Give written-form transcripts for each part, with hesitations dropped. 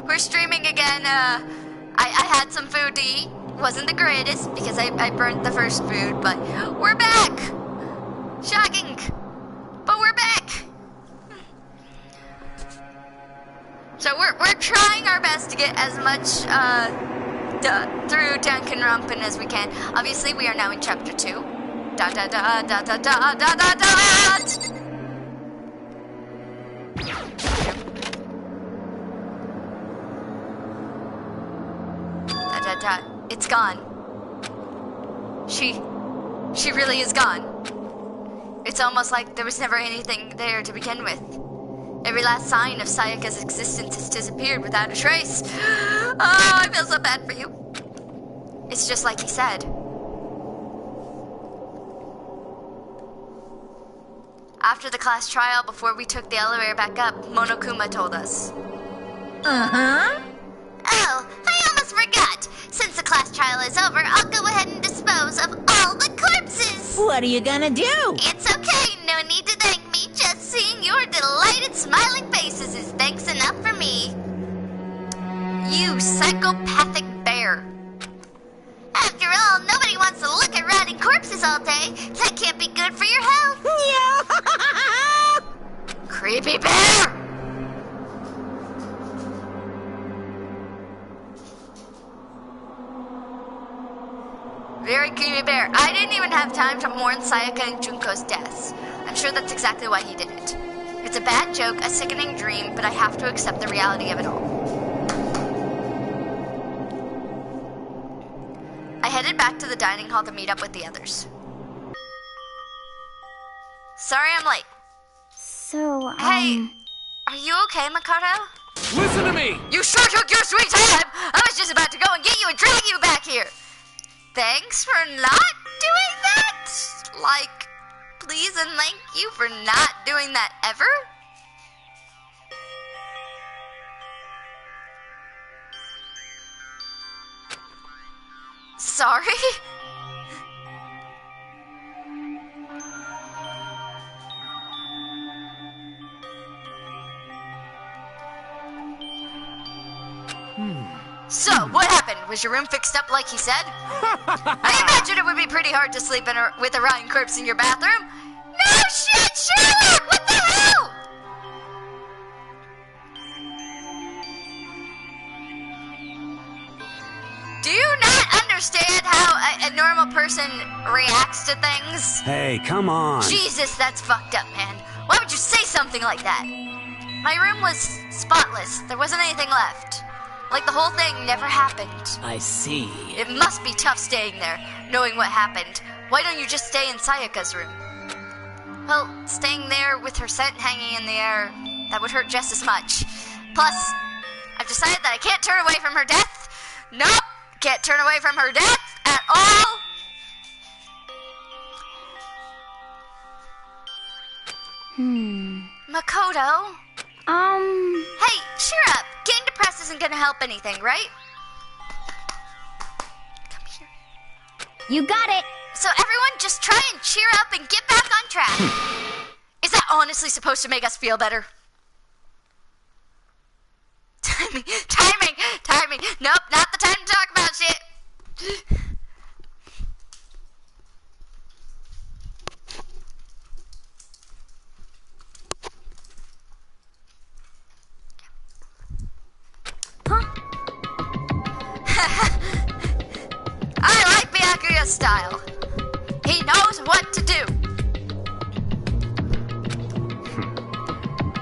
We're streaming again. I had some food to eat. Wasn't the greatest because I burnt the first food, but we're back. Shocking, but we're back. So we're trying our best to get as much through Danganronpa as we can. Obviously, we are now in chapter 2. Da da da da da da da da da. It's gone. She really is gone. It's almost like there was never anything there to begin with. Every last sign of Sayaka's existence has disappeared without a trace. Oh, I feel so bad for you. It's just like he said. After the class trial, before we took the elevator back up, Monokuma told us. Uh-huh. Oh, I almost forgot. Since the class trial is over, I'll go ahead and dispose of all the corpses. What are you gonna do? It's okay, no need to thank me. Just seeing your delighted smiling faces is thanks enough for me. You psychopathic bear. After all, nobody wants to look at rotting corpses all day. That can't be good for your health. Creepy bear! Very creepy bear. I didn't even have time to mourn Sayaka and Junko's deaths. I'm sure that's exactly why he did it. It's a bad joke, a sickening dream, but I have to accept the reality of it all. I headed back to the dining hall to meet up with the others. Sorry I'm late. So, Hey, are you okay, Makoto? Listen to me! You sure took your sweet time! I was just about to go and get you and drag you back here! Thanks for not doing that? Like, please and thank you for not doing that ever? Sorry? So, what happened? Was your room fixed up like he said? I imagine it would be pretty hard to sleep with a rotting corpse in your bathroom. No shit, Sherlock! What the hell? Do you not understand how a normal person reacts to things? Hey, come on. Jesus, that's fucked up, man. Why would you say something like that? My room was spotless. There wasn't anything left. Like the whole thing never happened. I see. It must be tough staying there, knowing what happened. Why don't you just stay in Sayaka's room? Well, staying there with her scent hanging in the air, that would hurt just as much. Plus, I've decided that I can't turn away from her death. Nope, can't turn away from her death at all. Makoto? Hey, cheer up. Getting depressed isn't gonna help anything, right? Come here. You got it. So everyone just try and cheer up and get back on track. Is that honestly supposed to make us feel better? Timing. Nope, not the time to talk about shit. I like Byakuya's style. He knows what to do.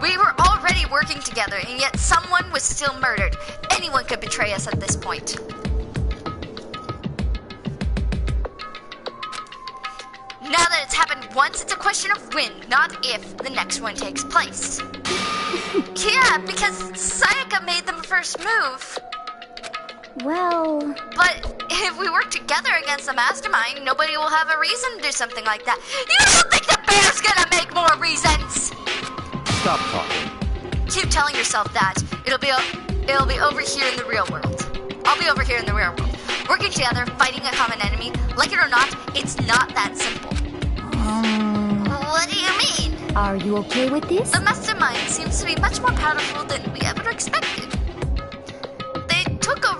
We were already working together, and yet someone was still murdered. Anyone could betray us at this point. Now that it's happened once, it's a question of when, not if, the next one takes place. Yeah, because Sayaka made them first move. Well... But if we work together against the mastermind, nobody will have a reason to do something like that. You don't think the bear's gonna make more reasons? Stop talking. Keep telling yourself that. It'll be over here in the real world. I'll be over here in the real world. Working together, fighting a common enemy. Like it or not, it's not that simple. What do you mean? Are you okay with this? The mastermind seems to be much more powerful than we ever expected.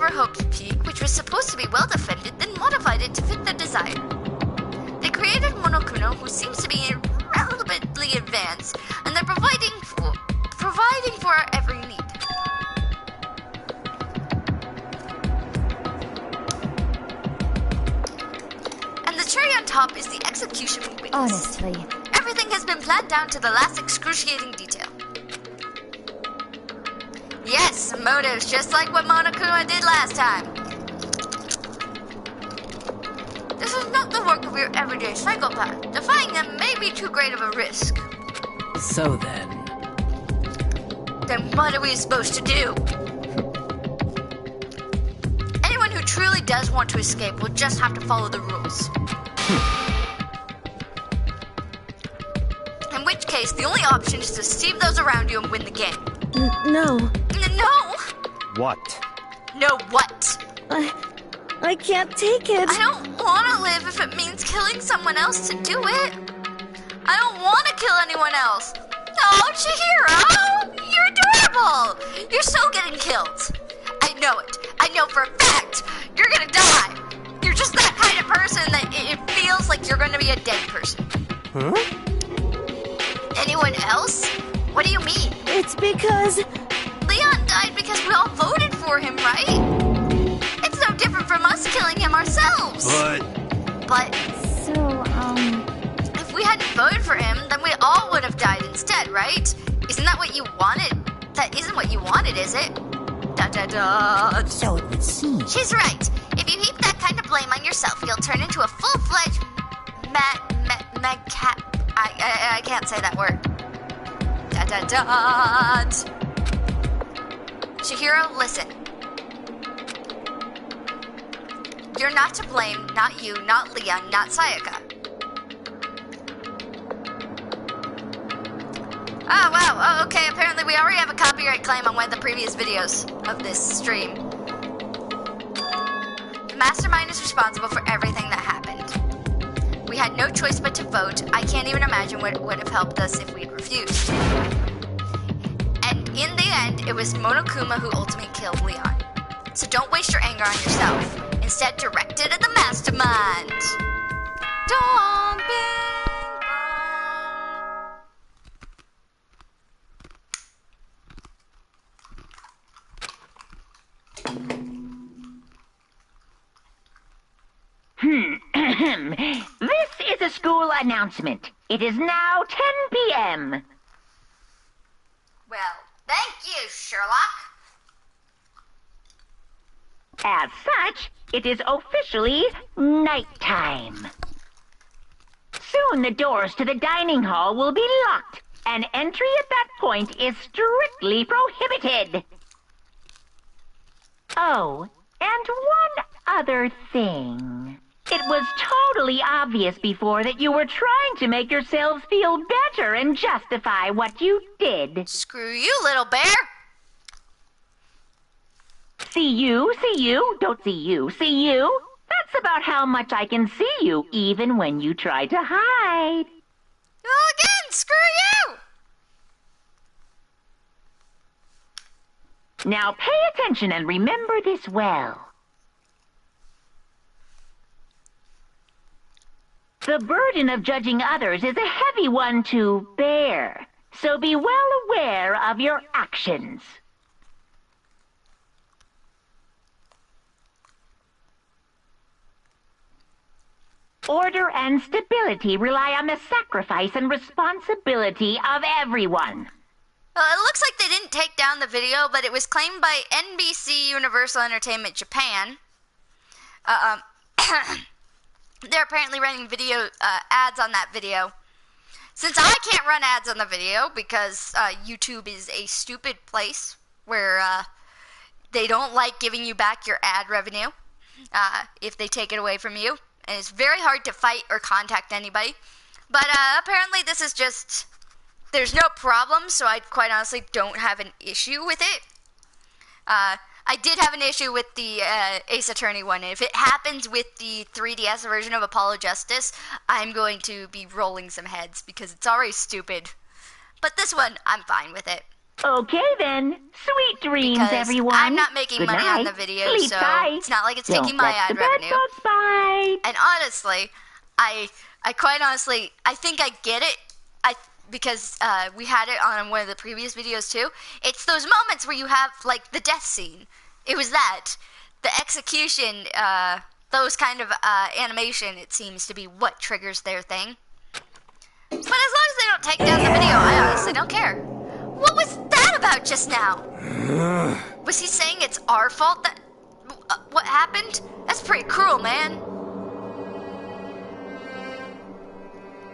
overhoped peak, which was supposed to be well defended, then modified it to fit their desire. They created Monokuno, who seems to be relatively advanced, and they're providing for our every need. And the cherry on top is the execution we witnessed. Honestly. Everything has been planned down to the last excruciating detail. Yes, motives, just like what Monokuma did last time. This is not the work of your everyday psychopath. Defying them may be too great of a risk. So then. Then what are we supposed to do? Anyone who truly does want to escape will just have to follow the rules. In which case, the only option is to deceive those around you and win the game. No. No! What? No what? I can't take it. I don't want to live if it means killing someone else to do it. I don't want to kill anyone else. Oh, Chihiro! You're adorable! You're so getting killed. I know it. I know for a fact. You're gonna die. You're just that kind of person that it feels like you're gonna be a dead person. Huh? Anyone else? What do you mean? It's because... Leon died because we all voted for him, right? It's no different from us killing him ourselves. But So, if we hadn't voted for him, then we all would have died instead, right? Isn't that what you wanted? That isn't what you wanted, is it? Da da da. So it would seem. She's right. If you heap that kind of blame on yourself, you'll turn into a full-fledged cat. I can't say that word. Da da da. Chihiro, listen. You're not to blame, not you, not Leon, not Sayaka. Oh, wow. Oh, okay, apparently we already have a copyright claim on one of the previous videos of this stream. The mastermind is responsible for everything that happened. We had no choice but to vote. I can't even imagine what would have helped us if we'd refused. And in the end, it was Monokuma who ultimately killed Leon. So don't waste your anger on yourself. Instead, direct it at the mastermind. Don't be This is a school announcement. It is now 10 p.m. Well, thank you, Sherlock. As such, it is officially nighttime. Soon the doors to the dining hall will be locked, and entry at that point is strictly prohibited. Oh, and one other thing. It was totally obvious before that you were trying to make yourselves feel better and justify what you did. Screw you, little bear. See you, don't see you, see you. That's about how much I can see you, even when you try to hide. Well, again, screw you. Now pay attention and remember this well. The burden of judging others is a heavy one to bear, so be well aware of your actions. Order and stability rely on the sacrifice and responsibility of everyone. Well, it looks like they didn't take down the video, but it was claimed by NBC Universal Entertainment Japan. They're apparently running video ads on that video. Since I can't run ads on the video because YouTube is a stupid place where they don't like giving you back your ad revenue if they take it away from you. And it's very hard to fight or contact anybody. But apparently this is just... There's no problem, so I quite honestly don't have an issue with it. I did have an issue with the Ace Attorney one. And if it happens with the 3DS version of Apollo Justice, I'm going to be rolling some heads because it's already stupid. But this one, I'm fine with it. Okay then. Sweet dreams, Because everyone. I'm not making Good money night. on the video, Sleep so tight. it's not like it's Don't taking my let the ad bed revenue. bugs bite. And honestly, I quite honestly, I think I get it. Because we had it on one of the previous videos too. It's those moments where you have like the death scene. It was that. The execution, those kind of animation, it seems to be what triggers their thing. But as long as they don't take down the video, I honestly don't care. What was that about just now? Was he saying it's our fault that what happened? That's pretty cruel, man.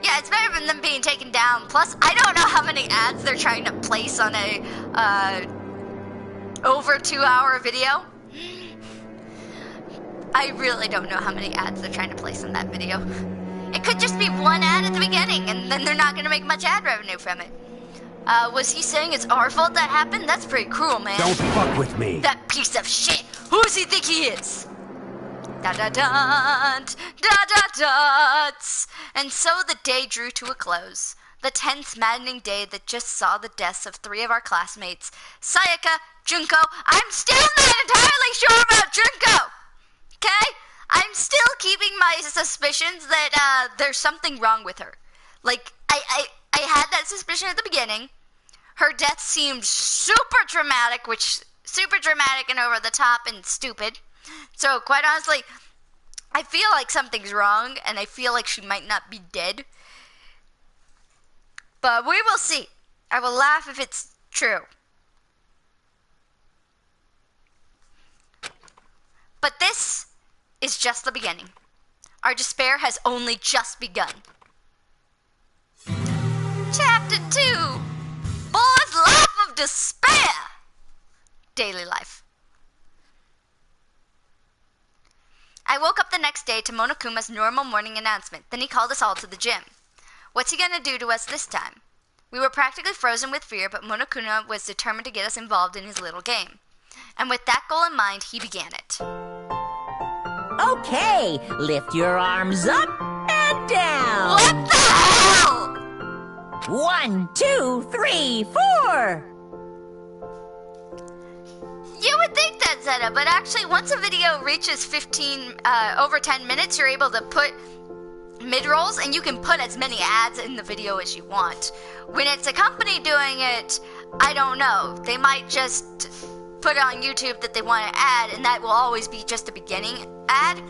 Yeah, it's better than them being taken down. Plus, I don't know how many ads they're trying to place on a over 2-hour video. I really don't know how many ads they're trying to place on that video. It could just be one ad at the beginning, and then they're not going to make much ad revenue from it. Was he saying it's our fault that happened? That's pretty cruel, man. Don't fuck with me. That piece of shit. Who does he think he is? Da-da-da-da-da-da-da. And so the day drew to a close. The tense, maddening day that just saw the deaths of 3 of our classmates. Sayaka, Junko. I'm still not entirely sure about Junko. Okay? I'm still keeping my suspicions that there's something wrong with her. Like, I had that suspicion at the beginning. Her death seemed super dramatic and over the top and stupid. So, quite honestly, I feel like something's wrong, and I feel like she might not be dead. But we will see. I will laugh if it's true. But this is just the beginning. Our despair has only just begun. Chapter 2. Boy's Life of Despair. Daily life. I woke up the next day to Monokuma's normal morning announcement. Then he called us all to the gym. What's he gonna do to us this time? We were practically frozen with fear, but Monokuma was determined to get us involved in his little game. And with that goal in mind, he began it. Okay, lift your arms up and down. What the hell? 1, 2, 3, 4. You would think that's set up, but actually once a video reaches over 10 minutes, you're able to put mid-rolls, and you can put as many ads in the video as you want. When it's a company doing it, I don't know. They might just put it on YouTube that they want to add, and that will always be just a beginning ad.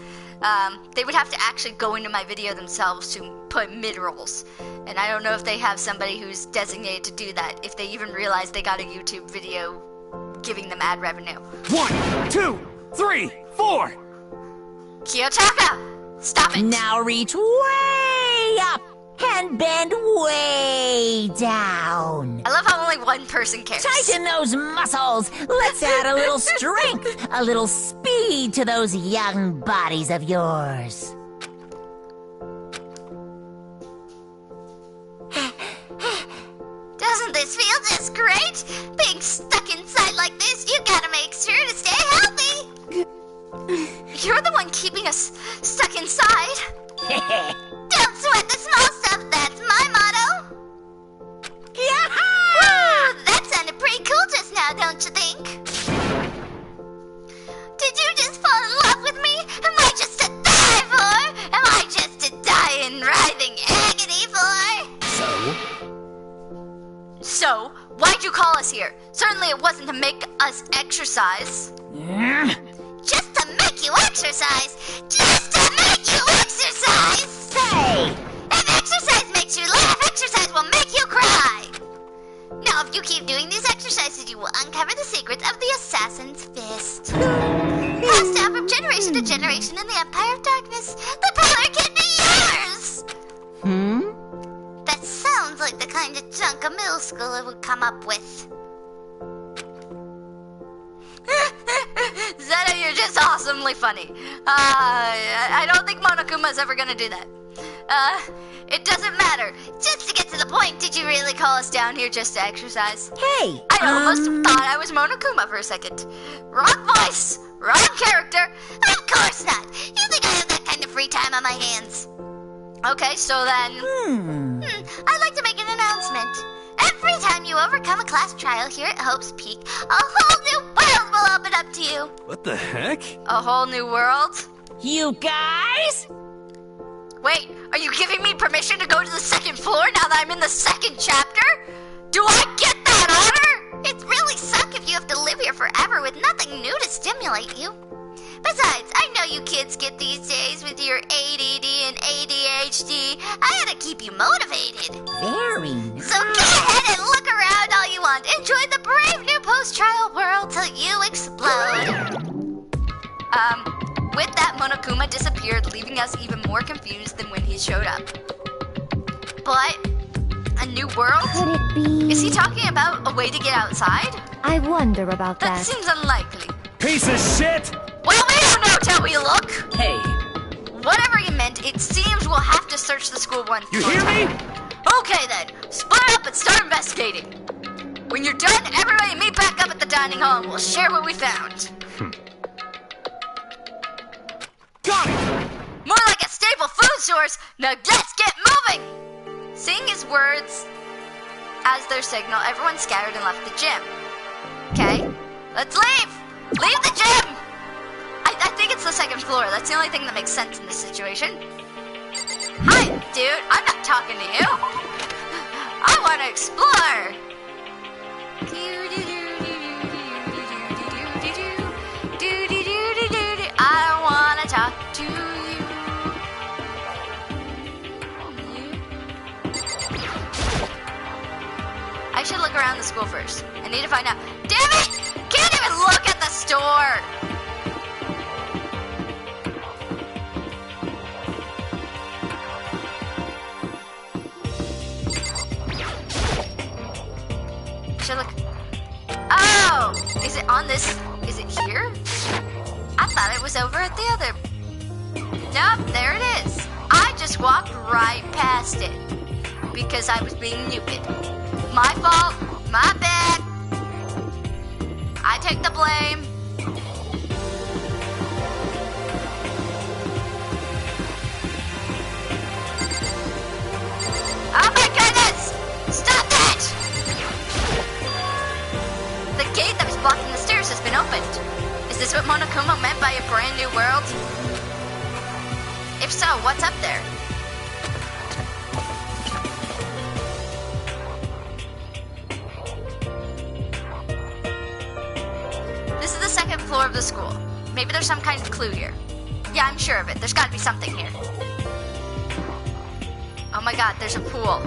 They would have to actually go into my video themselves to put mid-rolls. And I don't know if they have somebody who's designated to do that, if they even realize they got a YouTube video giving them ad revenue. 1, 2, 3, 4. Kiyotaka! Stop it! Now reach way up and bend way down. I love how only one person cares. Tighten those muscles. Let's add a little strength, a little speed to those young bodies of yours. Doesn't this feel just great? Being stuck inside like this, you gotta make sure to stay healthy. You're the one keeping us stuck inside. Don't sweat the small stuff, that's my motto. Yahoo! Woo, that sounded pretty cool just now, don't you think? Did you just fall in love with me? Am I just to die for? Am I just to die in writhing agony for? So, why'd you call us here? Certainly it wasn't to make us exercise. Just to make you exercise! Just to make you exercise! Hey! If exercise makes you laugh, exercise will make you cry! Now, if you keep doing these exercises, you will uncover the secrets of the Assassin's Fist. Passed down from generation to generation in the Empire of Darkness, the power can be yours! That sounds like the kind of junk a middle schooler would come up with. Zeta, you're just awesomely funny. I don't think Monokuma's ever gonna do that. It doesn't matter. Just to get to the point, Did you really call us down here just to exercise? Hey! I almost thought I was Monokuma for a second. Wrong voice, wrong character. of course not. You think I have that kind of free time on my hands? Okay, so then... I'd like to make an announcement. Every time you overcome a class trial here at Hope's Peak, a whole new world will open up to you. What the heck? A whole new world? You guys? Wait, are you giving me permission to go to the second floor now that I'm in the second chapter? Do I get that honor? It'd really suck if you have to live here forever with nothing new to stimulate you. Besides, I know you kids get these days with your ADD and ADHD. I gotta keep you motivated. Very nice. So go ahead and look around all you want. Enjoy the brave new post-trial world till you explode. With that, Monokuma disappeared, leaving us even more confused than when he showed up. But, a new world? Could it be? Is he talking about a way to get outside? I wonder about That that. seems unlikely. Piece of shit! Well, we don't know till we look. Hey, Whatever you meant, it seems we'll have to search the school once you more hear time. me? Okay then, split up and start investigating. When you're done, everybody meet back up at the dining hall and we'll share what we found. Got it! More like a staple food source. Now let's get moving! Seeing his words as their signal, everyone scattered and left the gym. Okay, let's leave! Leave the gym! I think it's the second floor. That's the only thing that makes sense in this situation. Hi, dude. I'm not talking to you. I want to explore. I want to talk to you. I should look around the school first. I need to find out. Damn it! Can't even look at the store. Should look. Oh! Is it on this? Is it here? I thought it was over at the other. Nope, there it is. I just walked right past it because I was being stupid. My fault. My bad. I take the blame. Oh my goodness! Stop that! The gate that was blocking the stairs has been opened. Is this what Monokuma meant by a brand new world? If so, what's up there? This is the second floor of the school. Maybe there's some kind of clue here. Yeah, I'm sure of it. There's gotta be something here. Oh my god, there's a pool.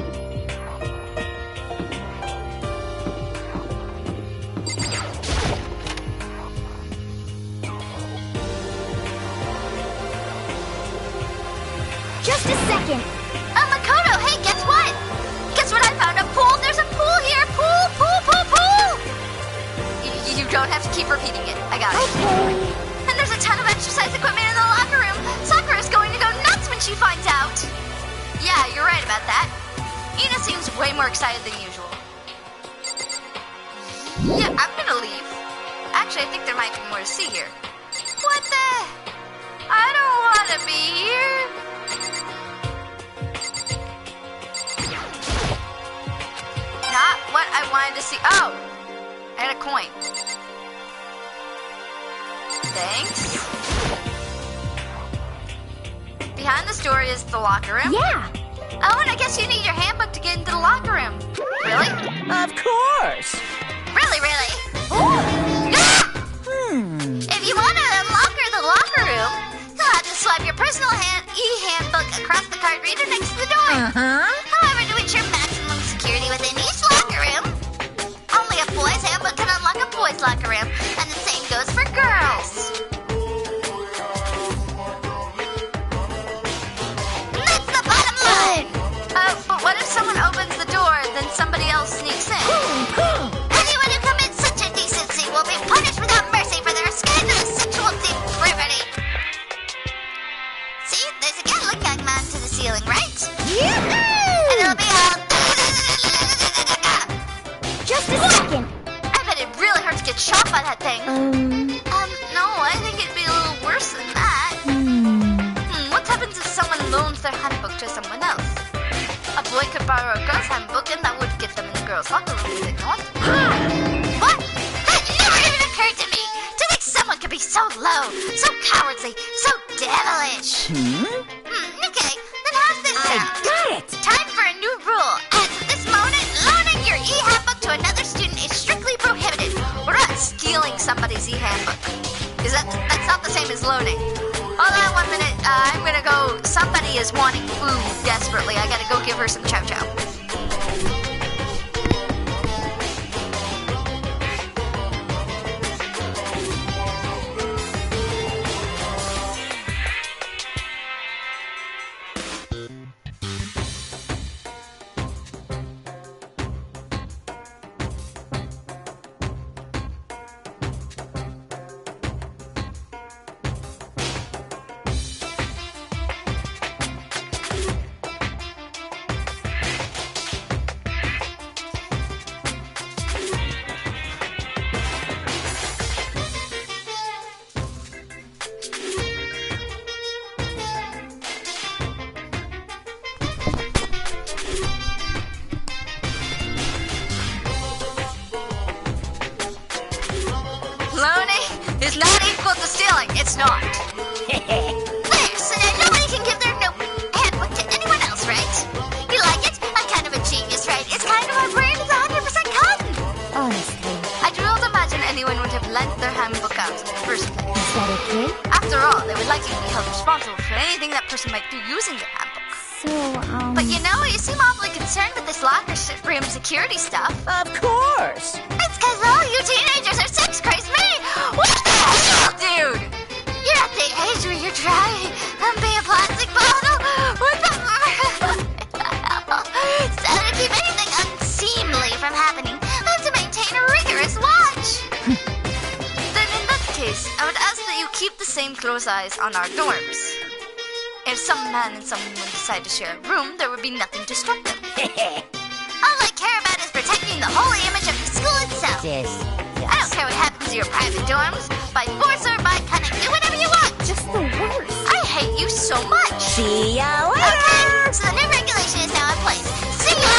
Just a second. Makoto, hey, guess what? Guess what I found? A pool? There's a pool here! Pool, pool, pool, pool! You don't have to keep repeating it. I got it. Okay. And there's a ton of exercise equipment in the locker room. Sakura's going to go nuts when she finds out. Yeah, you're right about that. Ina seems way more excited than usual. Yeah, I'm gonna leave. Actually, I think there might be more to see here. What the? I don't want to be here. Not what I wanted to see. Oh, I had a coin. Thanks. Behind the story is the locker room. Yeah. Oh, and I guess you need your handbook to get into the locker room. Really? Of course. Really, really. If you want to unlock the locker room, you'll have to swipe your personal e-handbook across the card reader next to the door. Uh-huh. However, to ensure maximum security within each locker room, only a boy's handbook can unlock a boy's locker room, and the same goes for girls. That's the bottom line. But what if someone opens the door, then somebody else sneaks in? Anyone who commits such indecency will be punished without mercy for their scandalous sexual depravity. See, there's a Gatling gun mounted to the ceiling, right? And it'll be all... Just a second. I bet it really hurts to get shot by that thing. No, I think it'd be a little worse than that. What happens if someone loans their handbook to someone else? A boy could borrow a girl's handbook and that would get them in the girls' locker room, is it not? What? That never even occurred to me! To think someone could be so low, so cowardly, so devilish! Okay, then how's this sound? Got it! Time for a new rule. As of this moment, loaning your e-handbook to another student is strictly prohibited. We're not stealing somebody's e-handbook. Because that's not the same as loaning. Hold on 1 minute. I'm gonna go. Somebody is wanting food desperately. I gotta go give her some chow chow. Is not equal to stealing. It's not. There, so now nobody can give their handbook to anyone else, right? You like it? I'm kind of a genius, right? It's kind of my brain is 100% cotton. Honestly, I do not imagine anyone would have lent their handbook out in the first place. is that okay? After all, they would likely be held responsible for anything that person might do using their handbook. So, But you know, you seem awfully concerned with this locker room security stuff. Of course! It's because all you teenagers are sex crazed me. What the hell? Dude! You're at the age where you're trying to be a plastic bottle? What the So to keep anything unseemly from happening, I have to maintain a rigorous watch. Then in that case, I would ask that you keep the same close eyes on our dorms. If some man and some woman decide to share a room, there would be nothing to stop them. All I care about is protecting the holy image of the school itself. Yes. I don't care what happens to your private dorms. By force or by cunning, do whatever you want. just the worst. I hate you so much. See ya later! Okay, so the new regulation is now in place. See ya!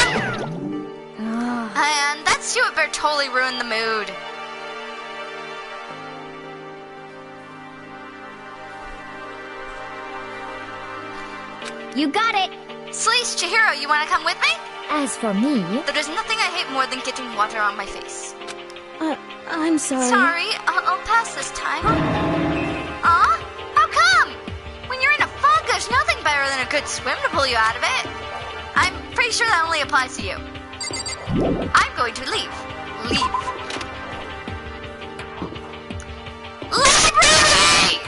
And that's you, it totally ruined the mood. You got it. Sleaze, Chihiro, you want to come with me? As for me, There is nothing I hate more than getting water on my face. I'm sorry. Sorry, I'll pass this time. Aw? How come? When you're in a fog, there's nothing better than a good swim to pull you out of it. I'm pretty sure that only applies to you. I'm going to leave. Leave. Library!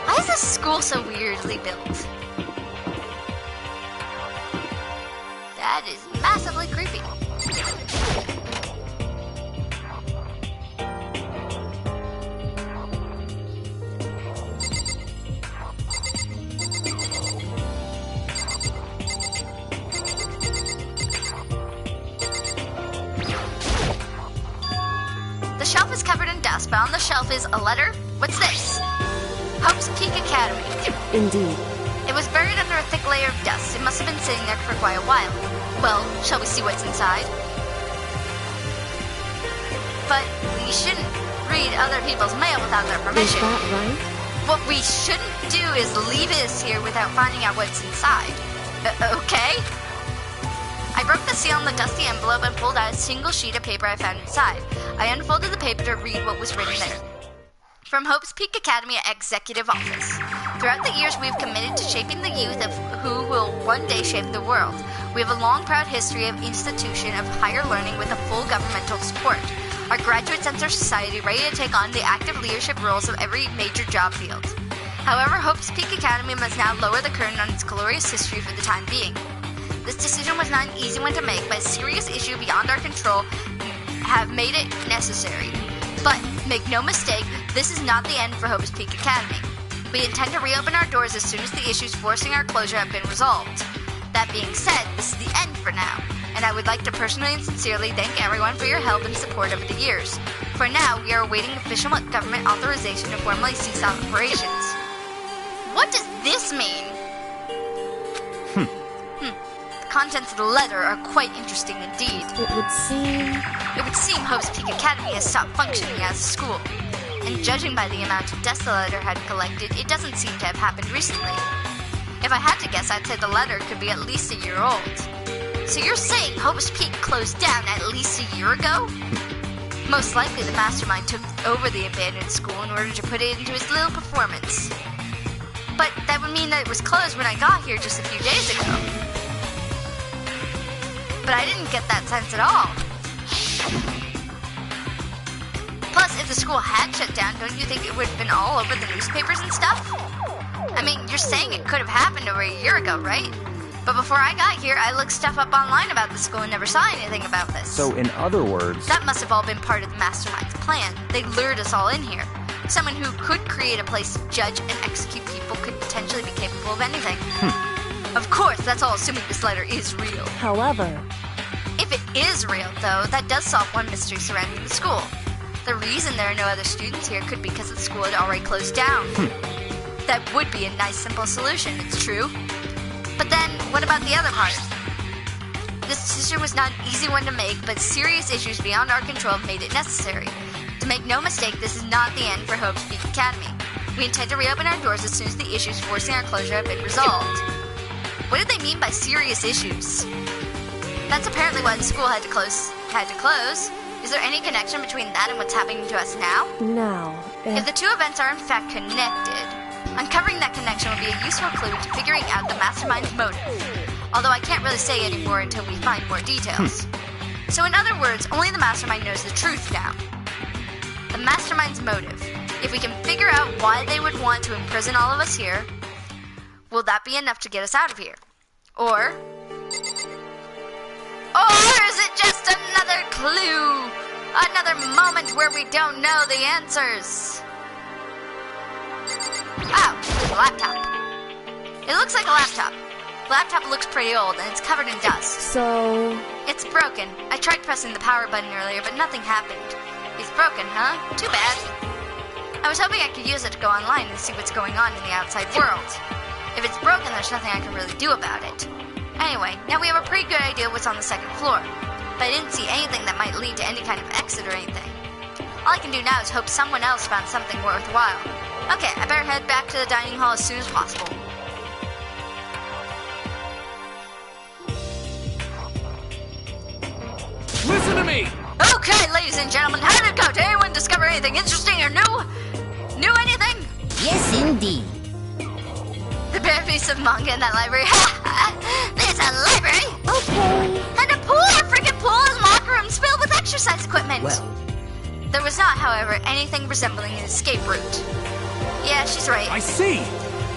Why is this school so weirdly built? That is massively creepy. The shelf is covered in dust, but on the shelf is a letter. What's this? Hope's Peak Academy. Indeed. It was buried under a thick layer of dust. It must have been sitting there for quite a while. Well, shall we see what's inside? But we shouldn't read other people's mail without their Is permission. that right? What we shouldn't do is leave this here without finding out what's inside. Okay? I broke the seal on the dusty envelope and pulled out a single sheet of paper I found inside. I unfolded the paper to read what was written there. From Hope's Peak Academy Executive Office. Throughout the years, we've committed to shaping the youth of who will one day shape the world. We have a long, proud history of institution of higher learning with a full governmental support. Our graduates enter society ready to take on the active leadership roles of every major job field. However, Hope's Peak Academy must now lower the curtain on its glorious history for the time being. This decision was not an easy one to make, but a serious issue beyond our control have made it necessary. But make no mistake, this is not the end for Hope's Peak Academy. We intend to reopen our doors as soon as the issues forcing our closure have been resolved. That being said, this is the end for now, and I would like to personally and sincerely thank everyone for your help and support over the years. For now, we are awaiting official government authorization to formally cease operations. What does this mean? contents of the letter are quite interesting indeed. It would seem Hope's Peak Academy has stopped functioning as a school. And judging by the amount of dust the letter had collected, it doesn't seem to have happened recently. If I had to guess, I'd say the letter could be at least a year old. So you're saying Hope's Peak closed down at least a year ago? Most likely the mastermind took over the abandoned school in order to put it into his little performance. But that would mean that it was closed when I got here just a few days ago. But I didn't get that sense at all. Plus, if the school had shut down, don't you think it would have been all over the newspapers and stuff? I mean, you're saying it could have happened over a year ago, right? But before I got here, I looked stuff up online about the school and never saw anything about this. So, in other words... That must have all been part of the mastermind's plan. They lured us all in here. Someone who could create a place to judge and execute people could potentially be capable of anything. Of course, that's all assuming this letter is real. However, if it is real, though, that does solve one mystery surrounding the school. The reason there are no other students here could be because the school had already closed down. That would be a nice, simple solution, it's true. But then, what about the other part? This decision was not an easy one to make, but serious issues beyond our control made it necessary. To make no mistake, this is not the end for Hope's Peak Academy. We intend to reopen our doors as soon as the issues forcing our closure have been resolved. What did they mean by serious issues? That's apparently why the school had to close. Is there any connection between that and what's happening to us now? now, If the two events are in fact connected, uncovering that connection will be a useful clue to figuring out the mastermind's motive. Although I can't really say any more until we find more details. So in other words, only the mastermind knows the truth now. The mastermind's motive. If we can figure out why they would want to imprison all of us here, will that be enough to get us out of here? Or is it just another clue? Another moment where we don't know the answers? Oh, a laptop. It looks like a laptop. The laptop looks pretty old and it's covered in dust. so... It's broken. I tried pressing the power button earlier, but nothing happened. It's broken, huh? Too bad. I was hoping I could use it to go online and see what's going on in the outside world. If it's broken, there's nothing I can really do about it. Anyway, now we have a pretty good idea what's on the second floor. But I didn't see anything that might lead to any kind of exit or anything. All I can do now is hope someone else found something worthwhile. Okay, I better head back to the dining hall as soon as possible. Listen to me! Okay, ladies and gentlemen, how did it go? Did anyone discover anything interesting or new? New anything? Yes, indeed. The bare piece of manga in that library. There's a library! Okay. And a pool! A freaking pool and locker rooms filled with exercise equipment! Well. There was not, however, anything resembling an escape route. Yeah, she's right. I see!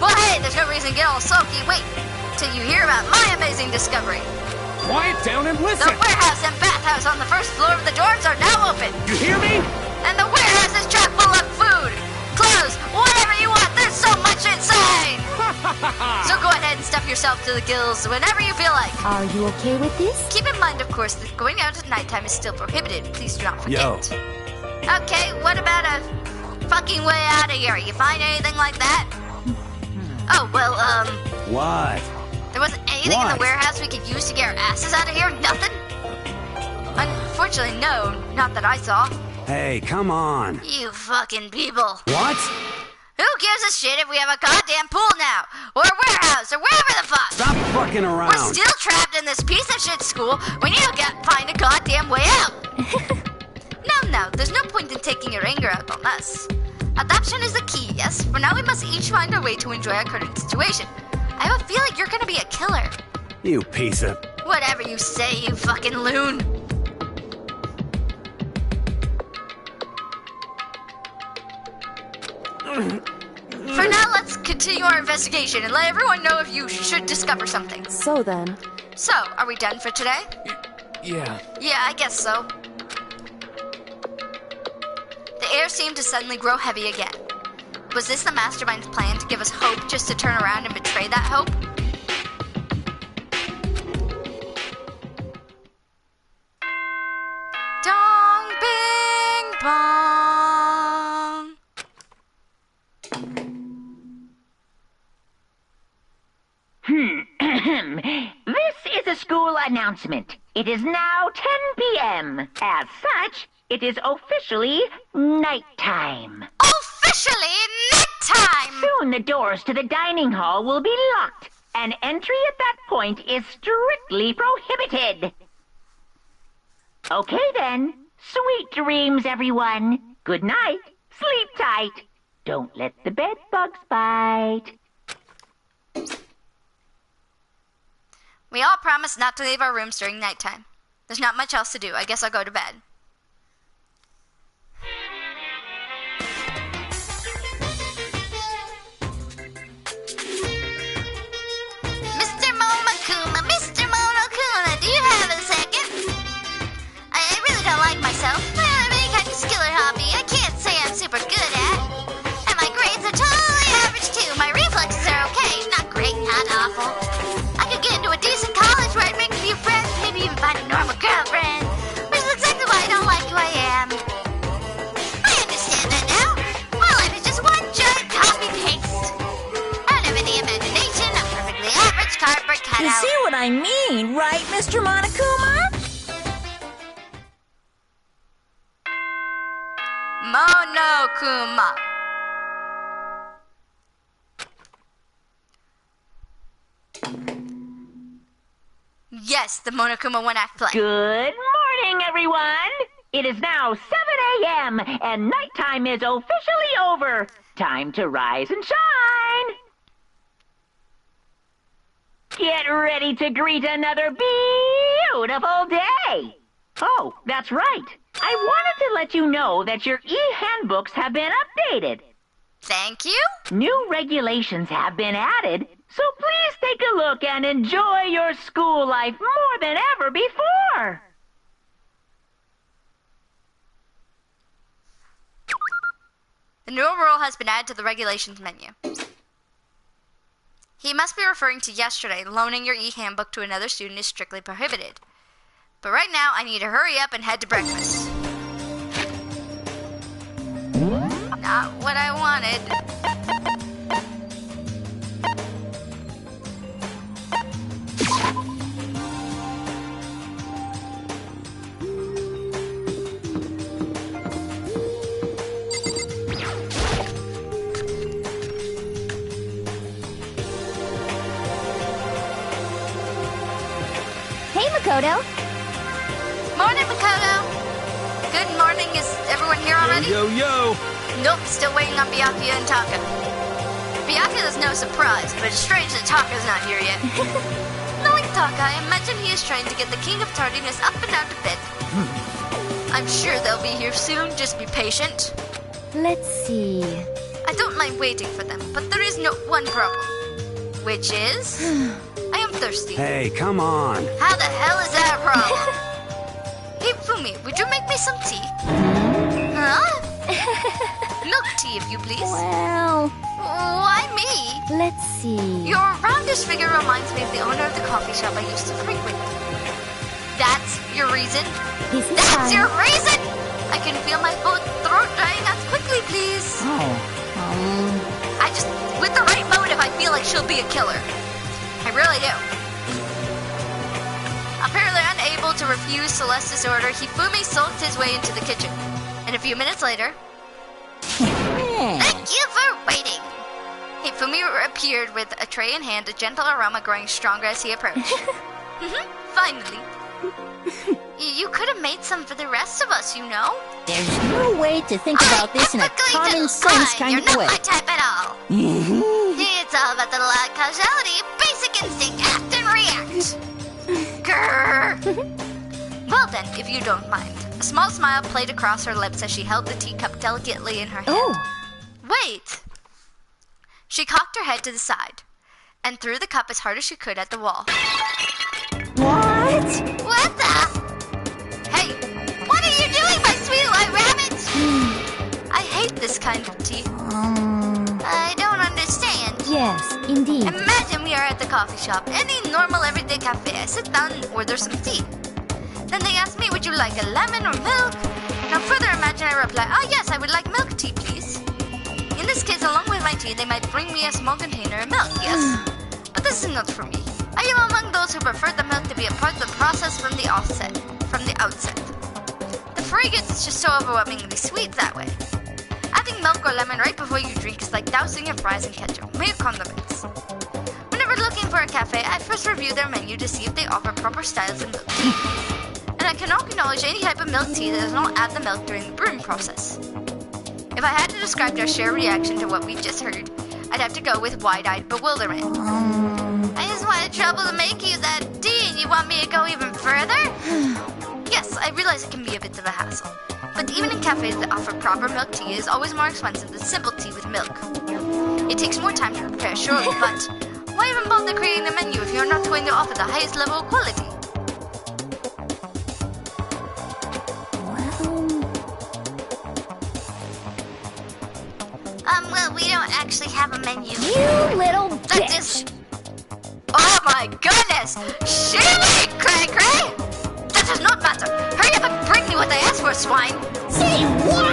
Well, hey, there's no reason to get all sulky. Wait till you hear about my amazing discovery. Quiet down and The listen! warehouse and bathhouse on the first floor of the dorms are now open. You hear me? And the warehouse is chock full of food, clothes, whatever you want. There's so much inside. So go ahead and stuff yourself to the gills whenever you feel like. Are you okay with this? Keep in mind, of course, that going out at nighttime is still prohibited. Please do not forget. Yo. Okay, what about a fucking way out of here? You find anything like that? Oh, well, What? there wasn't anything in What? the warehouse we could use to get our asses out of here? Nothing? Unfortunately, no. Not that I saw. Hey, come on. You fucking people. What? Who gives a shit if we have a goddamn pool now? Or a warehouse, or wherever the fuck? Stop fucking around. We're still trapped in this piece of shit school. We need to find a goddamn way out. No, there's no point in taking your anger out on us. Adoption is the key, yes? For now we must each find our way to enjoy our current situation. I have a feeling you're gonna be a killer. You piece of... Whatever you say, you fucking loon. For now, let's continue our investigation and let everyone know if you should discover something. So then, So, are we done for today? Yeah. Yeah, I guess so. The air seemed to suddenly grow heavy again. Was this the mastermind's plan to give us hope just to turn around and betray that hope? Dong bing bong. This is a the school announcement. It is now 10 p.m. As such, it is officially nighttime. Officially nighttime! Soon the doors to the dining hall will be locked, and entry at that point is strictly prohibited. Okay then. Sweet dreams, everyone. Good night. Sleep tight. Don't let the bed bugs bite. We all promised not to leave our rooms during nighttime. There's not much else to do. I guess I'll go to bed. Mr. Monokuma, do you have a second? I really don't like myself. I don't have any kind of skill or hobby I can't say I'm super good at. And my grades are totally average too. My reflexes are okay, not great, not awful. I could get into a decent college where I'd make a few friends, maybe even find a normal girlfriend. Which is exactly why I don't like who I am. I understand that now. My life is just one giant copy-paste. I don't have any imagination. I'm perfectly average cardboard cutout. You see what I mean, right, Mr. Monokuma? Monokuma. Yes, the Monokuma one-act play. Good morning, everyone. It is now 7 a.m., and nighttime is officially over. Time to rise and shine. Get ready to greet another beautiful day. Oh, that's right. I wanted to let you know that your e-handbooks have been updated. Thank you. New regulations have been added, so please take a look and enjoy your school life more than ever before. The new rule has been added to the regulations menu. He must be referring to yesterday. Loaning your e-handbook to another student is strictly prohibited. But right now, I need to hurry up and head to breakfast. Not what I wanted. Hey, Makoto. Morning, Makoto. Good morning. Is everyone here already? Yo, yo. Nope, still waiting on Byakuya and Taka. Byakuya is no surprise, but it's strange that Taka's not here yet. Knowing Taka, I imagine he is trying to get the King of Tardiness up and out of bed. I'm sure they'll be here soon, just be patient. Let's see. I don't mind waiting for them, but there is one problem. Which is... I am thirsty. Hey, come on. How the hell is that a problem? Hey, Fumi, would you make me some tea? Huh? Milk tea, if you please. Well, Why me? let's see. Your roundish figure reminds me of the owner of the coffee shop I used to frequent. That's your reason? This is That's fine. your reason? I can feel my throat drying out quickly, please. I just, with the right motive, I feel like she'll be a killer. I really do. Apparently unable to refuse Celeste's order, Hifumi sulked his way into the kitchen. And a few minutes later... Thank you for waiting. Hifumi appeared with a tray in hand, a gentle aroma growing stronger as he approached. Finally. You could have made some for the rest of us, you know? There's no way to think about this in a Perfectly common sense kind You're of not way. my type at all. It's all about the law of causality, basic instinct, act and react. Grrr. Well then, if you don't mind. A small smile played across her lips as she held the teacup delicately in her hand. Oh, Wait! She cocked her head to the side and threw the cup as hard as she could at the wall. what? What the? Hey! What are you doing, my sweet white rabbit? I hate this kind of tea. I don't understand. Yes, indeed. Imagine we are at the coffee shop, any normal everyday cafe. I sit down and order some tea. Then they ask me, would you like a lemon or milk? Now further imagine I reply, oh yes, I would like milk tea, please. In this case, along with my tea, they might bring me a small container of milk, yes? But this is not for me. I am among those who prefer the milk to be a part of the process from the outset. The fragrance is just so overwhelmingly sweet that way. Adding milk or lemon right before you drink is like dousing your fries in ketchup, made condiments. Whenever looking for a cafe, I first review their menu to see if they offer proper styles of milk tea. And I cannot acknowledge any type of milk tea that does not add the milk during the brewing process. If I had to describe their shared reaction to what we've just heard, I'd have to go with wide-eyed bewilderment. I just wanted trouble to make you that tea, and you want me to go even further? Yes, I realize it can be a bit of a hassle. But even in cafes that offer proper milk tea, it is always more expensive than simple tea with milk. It takes more time to prepare, surely, but why even bother creating the menu if you're not going to offer the highest level of quality? Well, we don't actually have a menu. You little That bitch! is... Oh my goodness! Silly, cray-cray! That does not matter! Hurry up and bring me what I asked for, swine! Say what?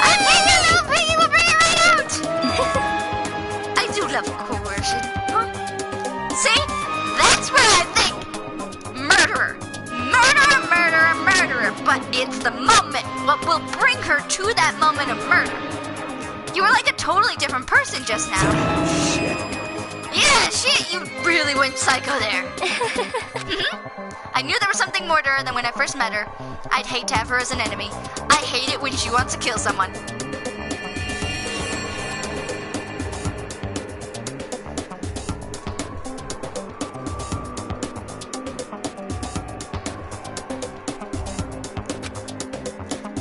Okay, no, Piggy will bring it right out. I do love coercion. Huh? See? That's where I think murderer. Murderer. But it's the moment. What will bring her to that moment of murder? You were like a totally different person just now. Yeah, shit, you really went psycho there. I knew there was something more to her than when I first met her. I'd hate to have her as an enemy. I hate it when she wants to kill someone.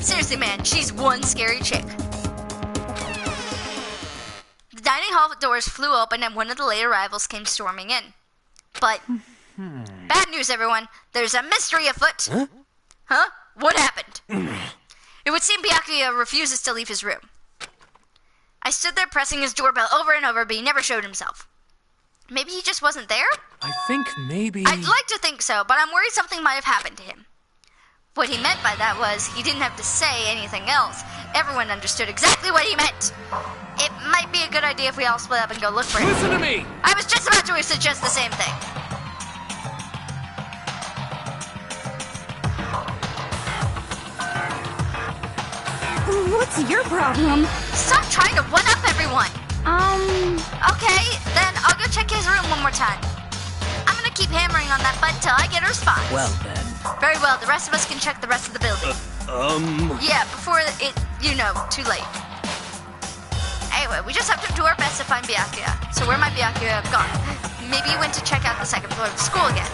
Seriously, man, she's one scary chick. The dining hall doors flew open and one of the late arrivals came storming in. But, bad news, everyone. There's a mystery afoot. Huh? What happened? It would seem Byakuya refuses to leave his room. I stood there pressing his doorbell over and over, but he never showed himself. Maybe he just wasn't there? I think maybe... I'd like to think so, but I'm worried something might have happened to him. What he meant by that was he didn't have to say anything else. Everyone understood exactly what he meant. It might be a good idea if we all split up and go look for him. Listen to me! I was just about to suggest the same thing. What's your problem? Stop trying to one-up everyone. Okay, then I'll go check his room one more time. I'm gonna keep hammering on that button till I get a response. Well then. Very well, the rest of us can check the rest of the building. Yeah, before it, too late. Anyway, we just have to do our best to find Byakuya. So where might Byakuya have gone? Maybe he went to check out the second floor of the school again.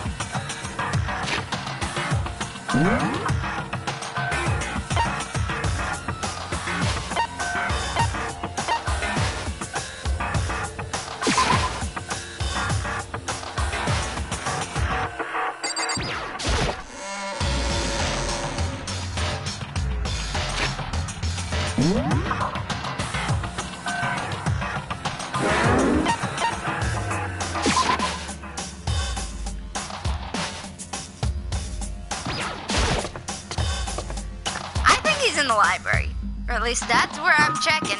I think he's in the library. Or at least that's where I'm checking.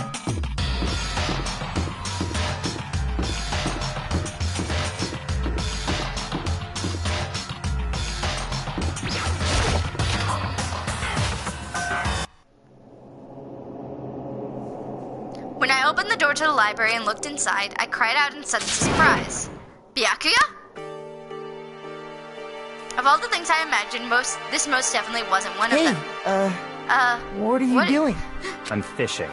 When I opened the door to the library and looked inside, I cried out in sudden surprise. Byakuya? Of all the things I imagined, this most definitely wasn't one of them. What are you doing? I'm fishing.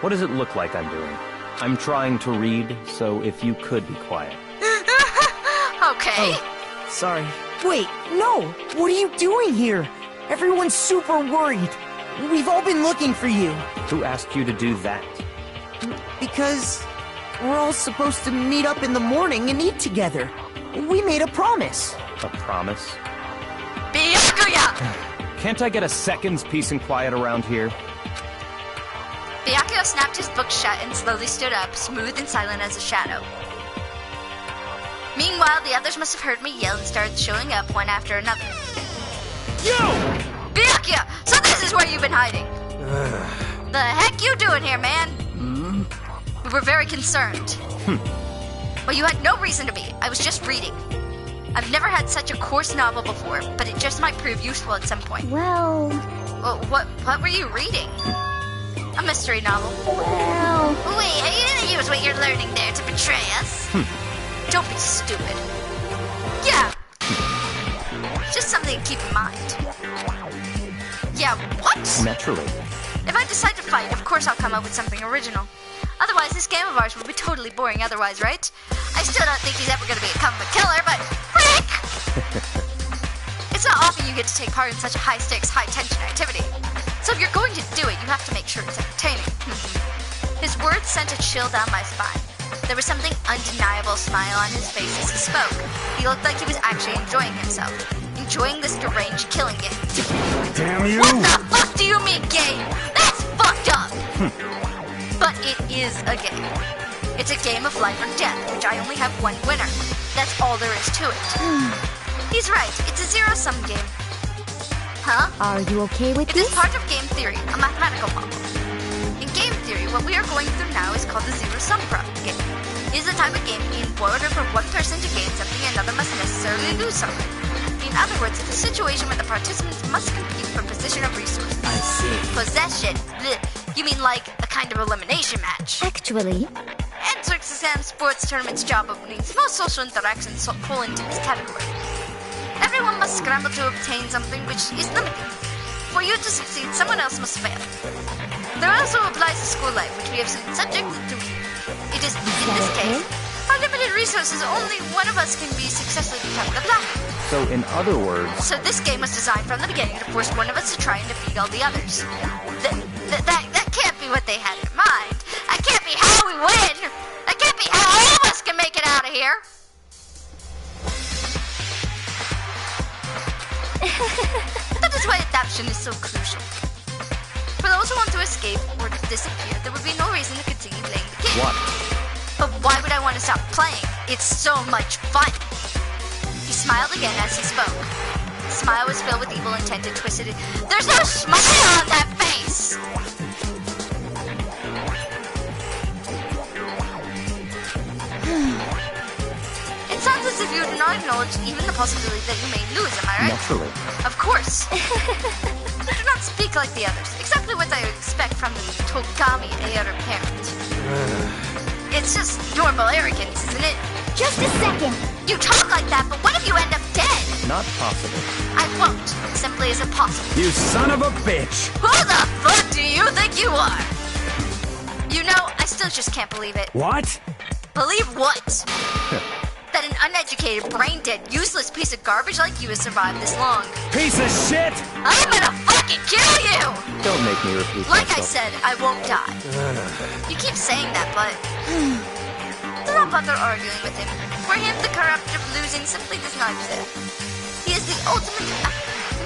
What does it look like I'm doing? I'm trying to read, so if you could be quiet. Okay. Oh, sorry. Wait, no! What are you doing here? Everyone's super worried. We've all been looking for you. Who asked you to do that? Because we're all supposed to meet up in the morning and eat together. We made a promise. A promise? Byakuya! Can't I get a second's peace and quiet around here? Byakuya snapped his book shut and slowly stood up, smooth and silent as a shadow. Meanwhile, the others must have heard me yell and started showing up one after another. You! Byakuya! So this is where you've been hiding! The heck you doing here, man? We were very concerned. Well, you had no reason to be. I was just reading. I've never had such a coarse novel before, but it just might prove useful at some point. Well, what were you reading? A mystery novel. well... Wait, are you gonna use what you're learning there to betray us? Don't be stupid. Yeah. Just something to keep in mind. Yeah, what? Naturally. If I decide to fight, of course I'll come up with something original. Otherwise, this game of ours would be totally boring otherwise, right? I still don't think he's ever gonna become a killer, but frick! It's not often you get to take part in such a high-stakes, high-tension activity. So if you're going to do it, you have to make sure it's entertaining. His words sent a chill down my spine. There was something undeniable smile on his face as he spoke. He looked like he was actually enjoying himself. Enjoying this deranged killing game. Damn you! What the fuck do you mean, game? That's fucked up! But it is a game. It's a game of life or death, which I only have one winner. That's all there is to it. He's right, it's a zero-sum game. Huh? Are you okay with It is this? part of game theory, a mathematical model. In game theory, what we are going through now is called the zero-sum problem game. It is a type of game in order for one person to gain something, another must necessarily lose something. In other words, it's a situation where the participants must compete for position of resources. I see. Possession. Blech. You mean like a kind of elimination match? Actually, Entrance exams, sports tournaments, job openings, most social interactions fall into this category. Everyone must scramble to obtain something which is limited. For you to succeed, someone else must fail. There also applies to school life, which we have seen subjected to. It is, in this case, our limited resources, only one of us can be successfully become the black. So, in other words, So this game was designed from the beginning to force one of us to try and defeat all the others. That can't be what they had in mind. That can't be how we win. That can't be how all of us can make it out of here. That is why adaptation is so crucial. For those who want to escape or disappear, there would be no reason to continue playing the game. what? But why would I want to stop playing? It's so much fun. He smiled again as he spoke. The smile was filled with evil intent and twisted. There's no smile on that face! It sounds as if you do not acknowledge even the possibility that you may lose, am I right? Naturally. Of course. You do not speak like the others. Exactly what I would expect from the Togami heir apparent. It's just normal arrogance, isn't it? just a second. You talk like that, but what if you end up dead? Not possible. I won't. Simply isn't possible. You son of a bitch! Who the fuck do you think you are? You know, I still just can't believe it. What? Believe what? That an uneducated, brain-dead, useless piece of garbage like you has survived this long. Piece of shit! I'm gonna fucking kill you! Don't make me repeat Like I myself. said, I won't die. You keep saying that, but... do not bother arguing with him. For him, the corrupt of losing simply does not exist. He is the ultimate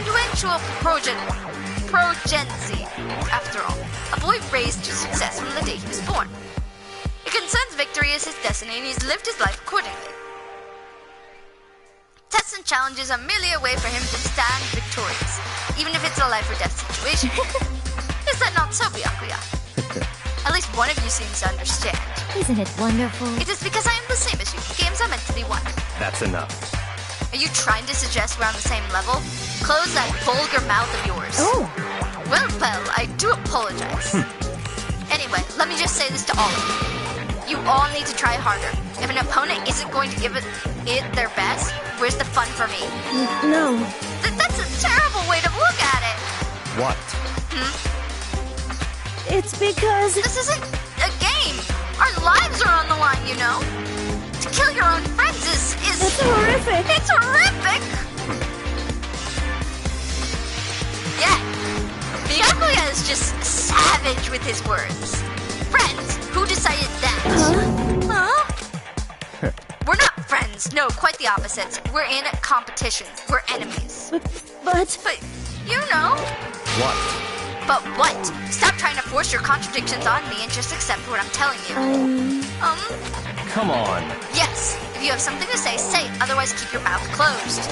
influential progeny, after all. A boy raised to success from the day he was born. It concerns victory as his destiny, and he's lived his life accordingly. Tests and challenges are merely a way for him to stand victorious, even if it's a life or death situation. Is that not so, Byakuya? At least one of you seems to understand. Isn't it wonderful? It is because I am the same as you. Games are meant to be won. That's enough. Are you trying to suggest we're on the same level? Close that vulgar mouth of yours. Oh, Well, I do apologize. Anyway, let me just say this to all of you. You all need to try harder. If an opponent isn't going to give it their best, where's the fun for me? no. That's a terrible way to look at it. What? It's because... This isn't a game. Our lives are on the line, you know. To kill your own friends is... It's horrific. It's horrific! Yeah. Byakuya is just savage with his words. Friends, who decided that? Huh? We're not friends. No, quite the opposite. We're in a competition. We're enemies. But... But, you know. What? But what? Stop trying to force your contradictions on me and just accept what I'm telling you. Come on. Yes. If you have something to say, say it. Otherwise, keep your mouth closed.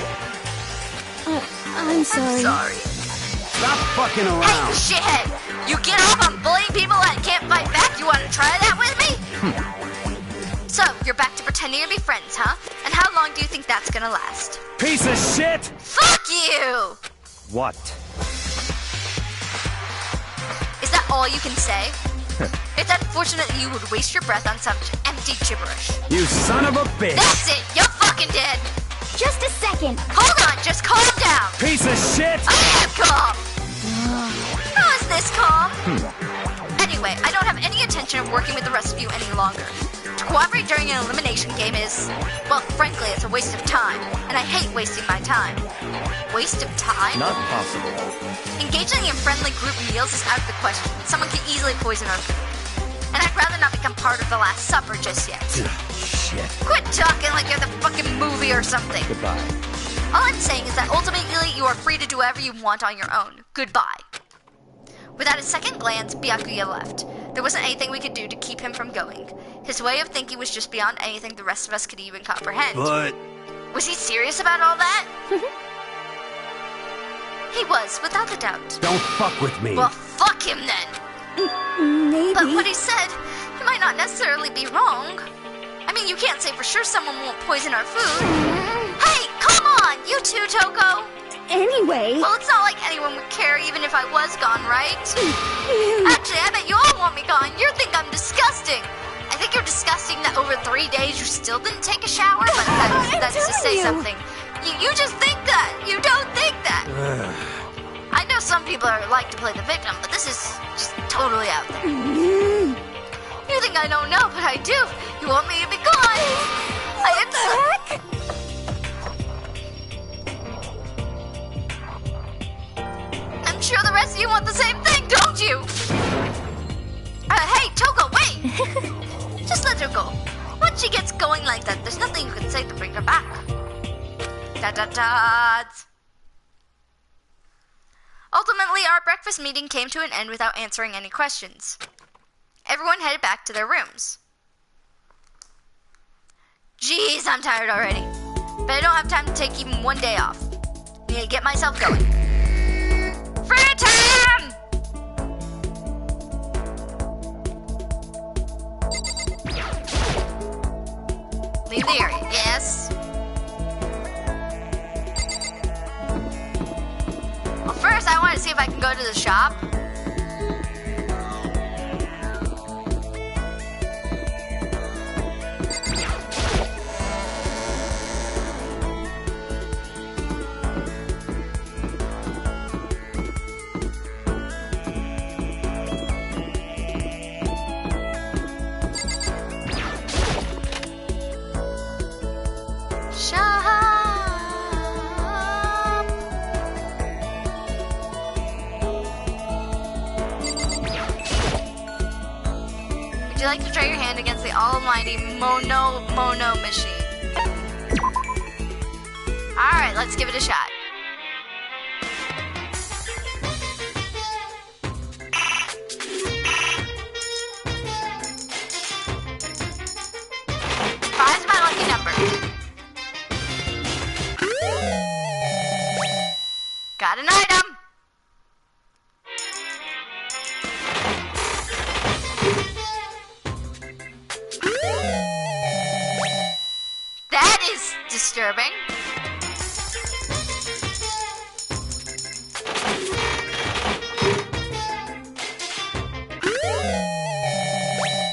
I'm sorry. I'm sorry. Stop fucking Hey, around! shithead! You get off on bullying people that can't fight back? You want to try that with me? So, you're back to pretending here to be friends, huh? And how long do you think that's gonna last? Piece of shit! Fuck you! What? Is that all you can say? It's unfortunate you would waste your breath on such empty gibberish. You son of a bitch! That's it! You're fucking dead! Just a second. Hold on, just calm down! Piece of shit! I am calm! How is this calm? Anyway, I don't have any intention of working with the rest of you any longer. To cooperate during an elimination game is, well, frankly, it's a waste of time. And I hate wasting my time. Waste of time? Not possible. Engaging in friendly group meals is out of the question. Someone can easily poison our food. And I'd rather not become part of the Last Supper just yet. Shit. Quit talking like you're the fucking movie or something. Goodbye. All I'm saying is that ultimately you are free to do whatever you want on your own. Goodbye. Without a second glance, Byakuya left. There wasn't anything we could do to keep him from going. His way of thinking was just beyond anything the rest of us could even comprehend. But... Was he serious about all that? He was, without a doubt. Don't fuck with me. Well, fuck him then. Maybe. But what he said, he might not necessarily be wrong. I mean, you can't say for sure someone won't poison our food. Hey, come on, you too, Toko. Anyway. Well, it's not like anyone would care even if I was gone, right? Actually, I bet you all want me gone. You think I'm disgusting. I think you're disgusting that over 3 days you still didn't take a shower, but that's to say something. You just think that. You don't think that. I know some people like to play the victim, but this is just totally out there. You think I don't know, but I do. You want me to be gone. What the heck? I'm sure the rest of you want the same thing, don't you? Hey, Toko, wait! Just let her go. Once she gets going like that, there's nothing you can say to bring her back. Da-da-dads. Ultimately, our breakfast meeting came to an end without answering any questions. Everyone headed back to their rooms. Jeez, I'm tired already. But I don't have time to take even one day off. Need to get myself going. Free time! Leave the area. Yes. Well, first I want to see if I can go to the shop. Would you like to try your hand against the almighty Mono machine? Alright, let's give it a shot. Five's my lucky number. Got an item. That is disturbing.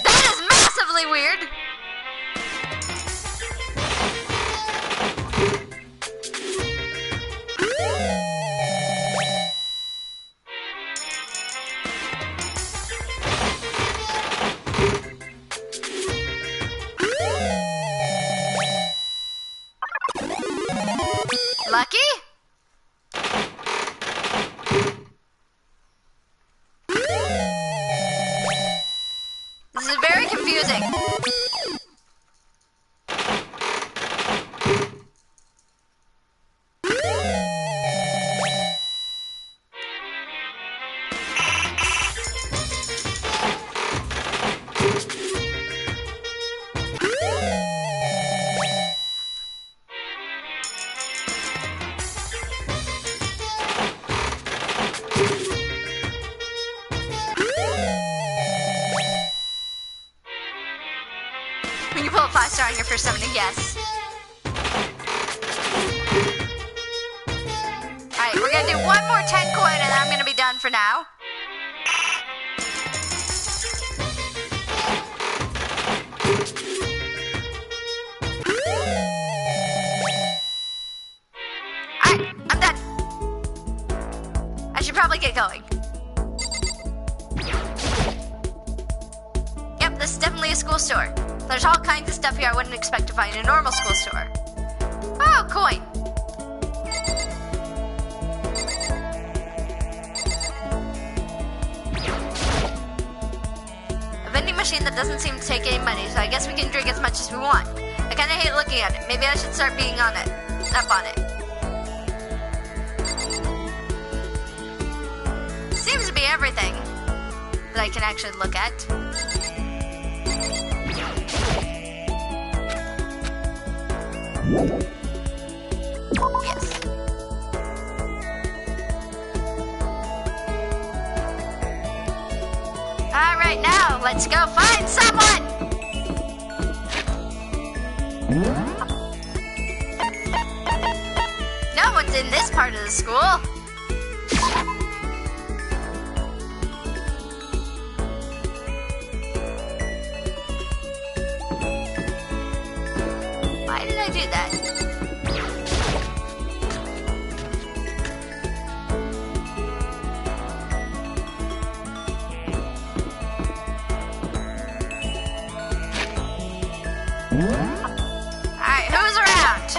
That is massively weird. Lucky? This is very confusing. full 5-star on your first summoning, yes. Alright, we're gonna do one more 10 coin and I'm gonna be done for now. Alright, I'm done. I should probably get going. Yep, this is definitely a school store. There's all kinds of stuff here I wouldn't expect to find in a normal school store. Oh, coin. A vending machine that doesn't seem to take any money, so I guess we can drink as much as we want. I kinda hate looking at it. Maybe I should start being on it. Up on it. Seems to be everything that I can actually look at. Yes. Alright, now let's go find someone! No one's in this part of the school. Why did I do that? Alright, who's around?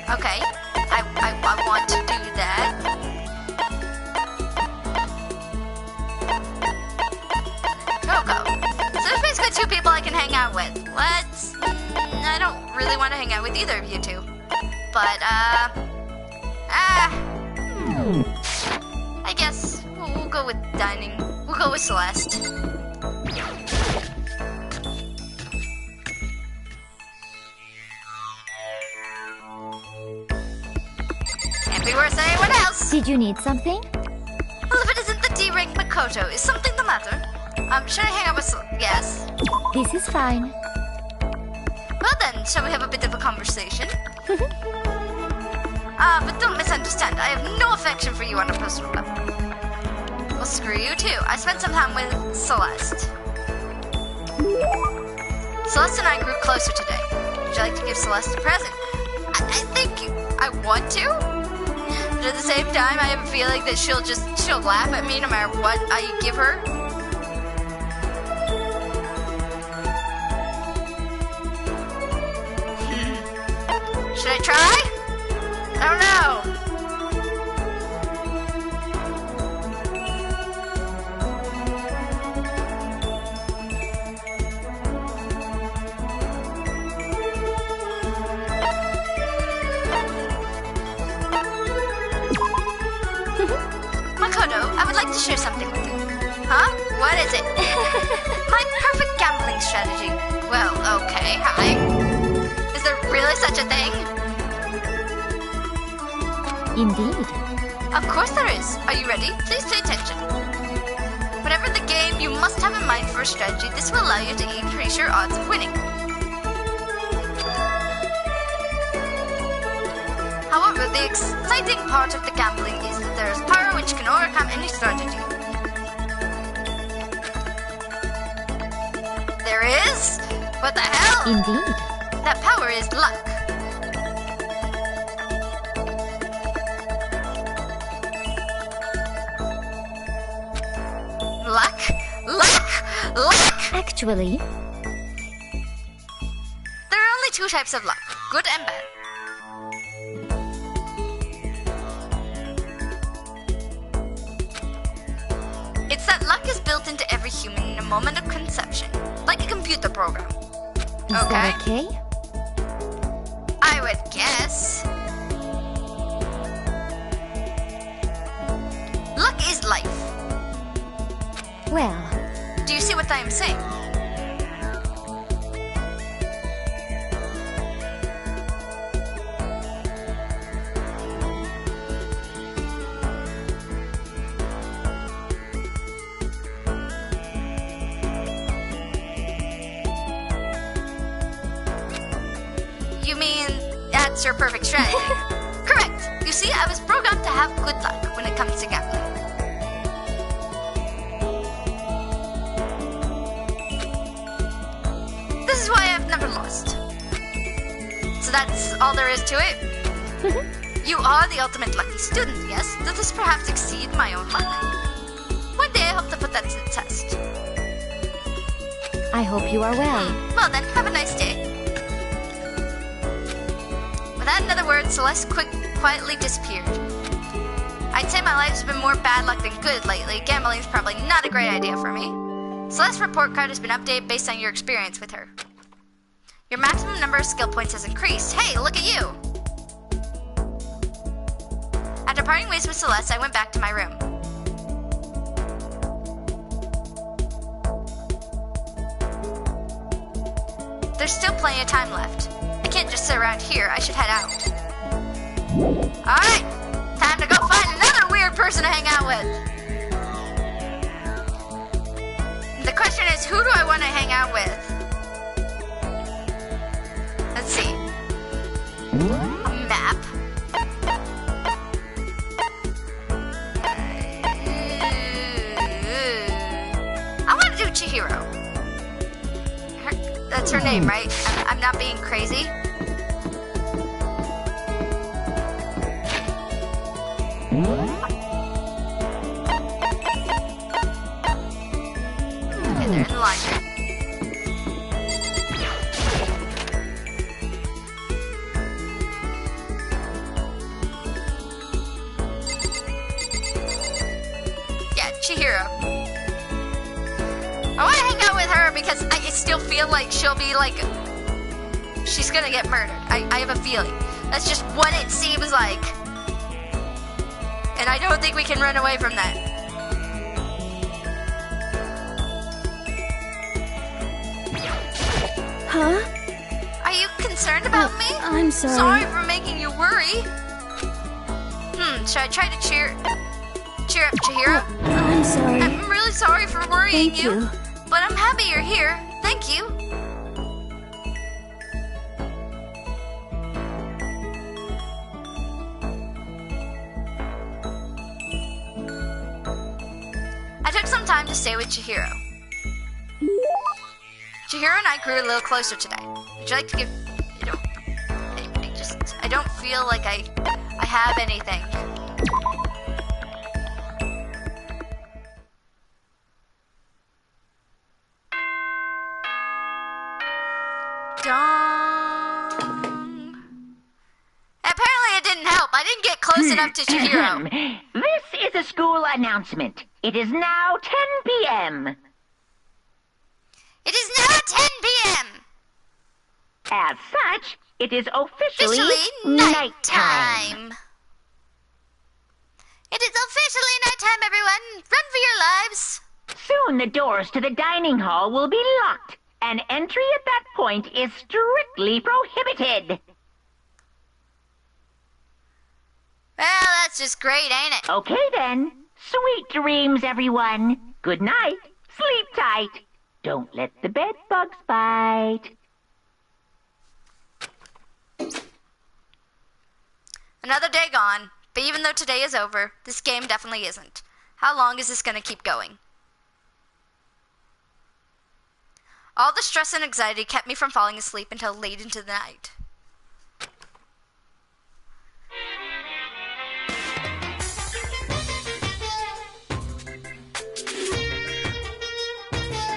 Okay, I want to do that. Coco. So there's basically 2 people I can hang out with. I don't really want to hang out with either of you 2. But, I guess we'll go with dining. We'll go with Celeste. Can't be worse than anyone else. Did you need something? Well, if it isn't the D-rank Makoto, is something the matter? Should I hang out with Yes. This is fine. Well then, shall we have a bit of a conversation? But don't misunderstand. I have no affection for you on a personal level. Well, screw you too. I spent some time with Celeste. Celeste and I grew closer today. Would you like to give Celeste a present? I think I want to. But at the same time, I have a feeling that she'll laugh at me no matter what I give her. Should I try? I don't know. Makoto, I would like to share something with you. Huh? What is it? My perfect gambling strategy. Well, okay, hi. Is there really such a thing? Indeed. Of course there is. Are you ready? Please pay attention. Whatever the game, you must have in mind for a strategy. This will allow you to increase your odds of winning. However, the exciting part of the gambling is that there is power which can overcome any strategy. There is? What the hell? Indeed. That power is luck. Luck? Luck! Luck! Actually, There are only 2 types of luck, good and bad. It's that luck is built into every human in a moment of conception, like a computer program. is that okay? I would guess. Luck is life. Well, Do you see what I am saying? you mean that's your perfect strategy? Correct. You see, I was programmed to have good luck when it comes to gambling. This is why I've never lost. So that's all there is to it? You are the ultimate lucky student, yes? Does this perhaps exceed my own luck? One day I hope to put that to the test. I hope you are well. Well then, have a nice day. Without another word, Celeste quietly disappeared. I'd say my life's been more bad luck than good lately. Gambling's probably not a great idea for me. Celeste's report card has been updated based on your experience with her. Your maximum number of skill points has increased. Hey, look at you! After parting ways with Celeste, I went back to my room. There's still plenty of time left. I can't just sit around here. I should head out. Alright! Time to go find another weird person to hang out with. The question is, who do I want to hang out with? Let's see. A map. I want to do Chihiro. That's her name, right? I'm not being crazy. Okay, they're in line. Yeah, Chihiro. I want to hang out with her because I still feel like she'll be like, she's gonna get murdered. I have a feeling. That's just what it seems like. And I don't think we can run away from that. Huh? Are you concerned about me? I'm sorry. Sorry for making you worry. Should I try to cheer up Chihiro? I'm sorry. I'm really sorry for worrying Thank you. But I'm happy you're here. Thank you. I took some time to stay with Chihiro. Chihiro and I grew a little closer today. Would you like to give... I don't feel like I have anything. Dong. Apparently it didn't help. I didn't get close enough to Chihiro. This is a school announcement. It is now 10 p.m. It is now 10 p.m. As such, it is officially nighttime. It is officially nighttime, everyone. Run for your lives. Soon the doors to the dining hall will be locked, and entry at that point is strictly prohibited. Well, that's just great, ain't it? Okay then. Sweet dreams, everyone. Good night. Sleep tight. Don't let the bed bugs bite. Another day gone, but even though today is over, this game definitely isn't. How long is this going to keep going? All the stress and anxiety kept me from falling asleep until late into the night.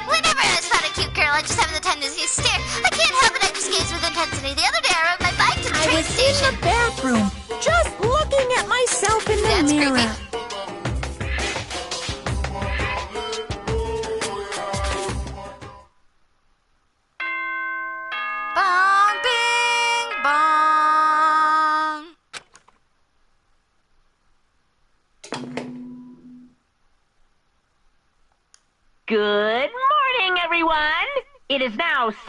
Whenever I spot a cute girl, I just have the tendency to stare. I can't help it, I just gaze with intensity. The other day, I rode my bike to the train station. In the bathroom, just looking at myself in the That's mirror. creepy. Bong, bing, bong. Good morning, everyone. It is now 7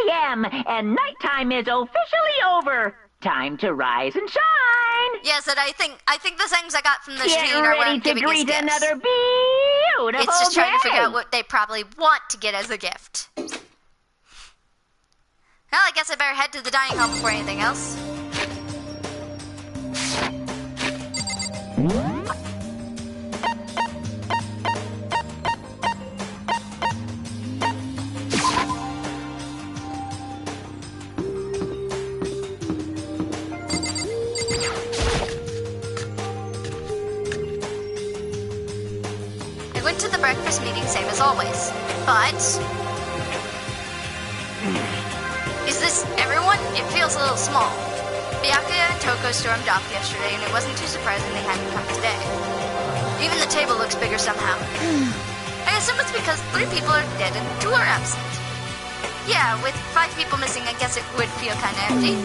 a.m. and nighttime is officially over. Time to rise and shine. Yes, and I think the things I got from the Get screen are what ready I'm to giving as greet gifts. another beautiful It's just trying to figure day. out what they probably want to get as a gift. Well, I guess I better head to the dining hall before anything else. I went to the breakfast meeting same as always, but... Is this everyone? It feels a little small. Byakuya and Toko stormed off yesterday, and it wasn't too surprising they hadn't come today. Even the table looks bigger somehow. I assume it's because 3 people are dead and 2 are absent. Yeah, with 5 people missing, I guess it would feel kinda empty.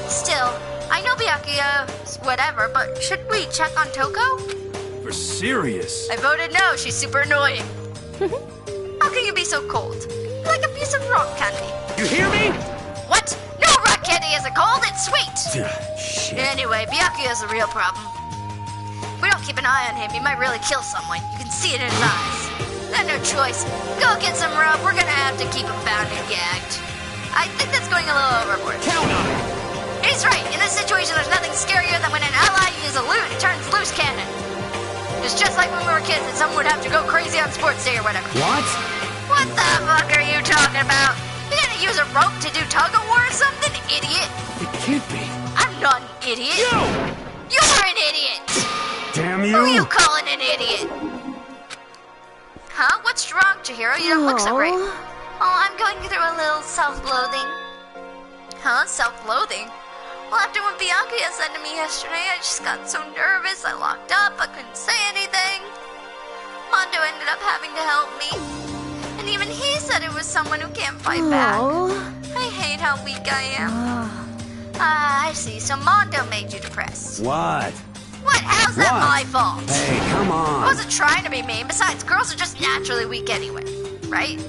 Still, I know Byakuya's whatever, but should we check on Toko? For serious? I voted no, she's super annoying. How can you be so cold? Like a piece of rock candy. You hear me? What? No rock candy isn't cold, it's sweet! Shit. Anyway, Byakuya's a real problem. If we don't keep an eye on him, he might really kill someone. You can see it in his eyes. I have no choice. Go get some rub, we're gonna have to keep him bound and gagged. I think that's going a little overboard. Count on it! He's right. In this situation, there's nothing scarier than when an ally uses a loot and turns loose cannon. It's just like when we were kids and someone would have to go crazy on sports day or whatever. What? What the fuck are you talking about? You gonna use a rope to do tug-of-war or something, idiot? It can't be. I'm not an idiot. You're an idiot! Damn Who are you you! calling an idiot? Huh? What's wrong, Chihiro? You don't look so great. Oh, I'm going through a little self-loathing. Huh? Self-loathing? Well, after what Byakuya said to me yesterday, I just got so nervous, I locked up, I couldn't say anything. Mondo ended up having to help me. And even he said it was someone who can't fight back. I hate how weak I am. I see. So Mondo made you depressed. What? What? How's that What? my fault? Hey, come on. I wasn't trying to be mean. Besides, girls are just naturally weak anyway, right?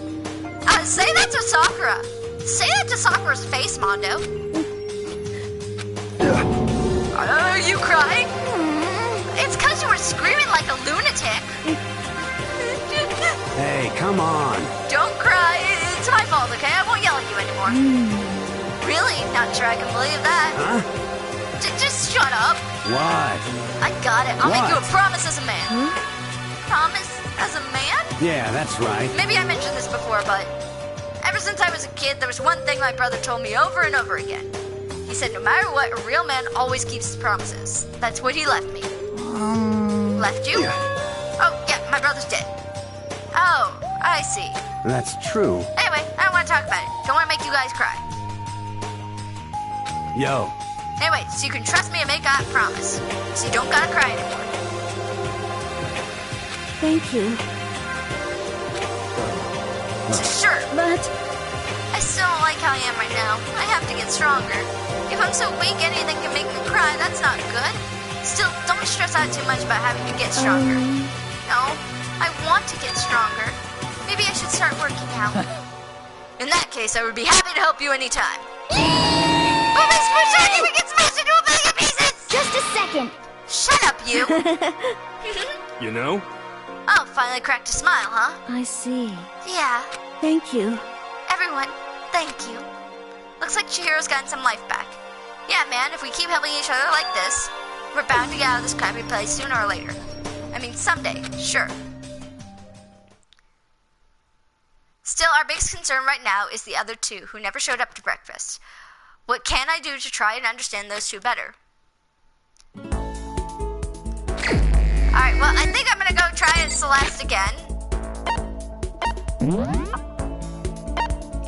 Say that to Sakura. Say that to Sakura's face, Mondo. Are you crying? It's because you were screaming like a lunatic. Hey, come on. Don't cry. It's my fault, okay? I won't yell at you anymore. Really? Not sure I can believe that. Huh? Just shut up. What? I got it. I'll make you a What? promise as a man. Promise as a man? Yeah, that's right. Maybe I mentioned this before, but ever since I was a kid, there was one thing my brother told me over and over again. He said no matter what, a real man always keeps his promises. That's what he left me. Left you? Oh, yeah, my brother's dead. Oh, I see. That's true. Anyway, I don't want to talk about it. Don't want to make you guys cry. Yo. Anyway, so you can trust me and make that promise. So you don't gotta cry anymore. Thank you. Sure. But I still don't like how I am right now. I have to get stronger. If I'm so weak, anything can make me cry. That's not good. Still, don't stress out too much about having to get stronger. No, I want to get stronger. Maybe I should start working out. In that case, I would be happy to help you anytime. Oh, my spaghetti! We get smashed into a million pieces! Just a second. Shut up, you! You know? Oh, finally cracked a smile, huh? I see. Yeah. Thank you. Everyone, thank you. Looks like Chihiro's gotten some life back. Yeah, man, if we keep helping each other like this, we're bound to get out of this crappy place sooner or later. I mean, someday, sure. Still, our biggest concern right now is the other 2 who never showed up to breakfast. What can I do to try and understand those 2 better? Alright, well, I think I'm gonna go try as Celeste again.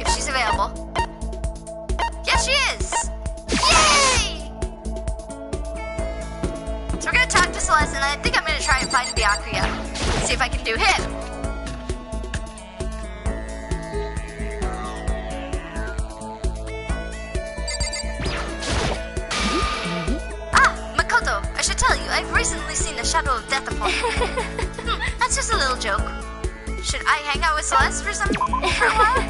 If she's available. Yes, she is! Yay! So we're gonna talk to Celeste, and I think I'm gonna try and find Byakuya. See if I can do him. Makoto, I should tell you, I've recently seen a shadow of death upon you. That's just a little joke. Should I hang out with Celeste for a while?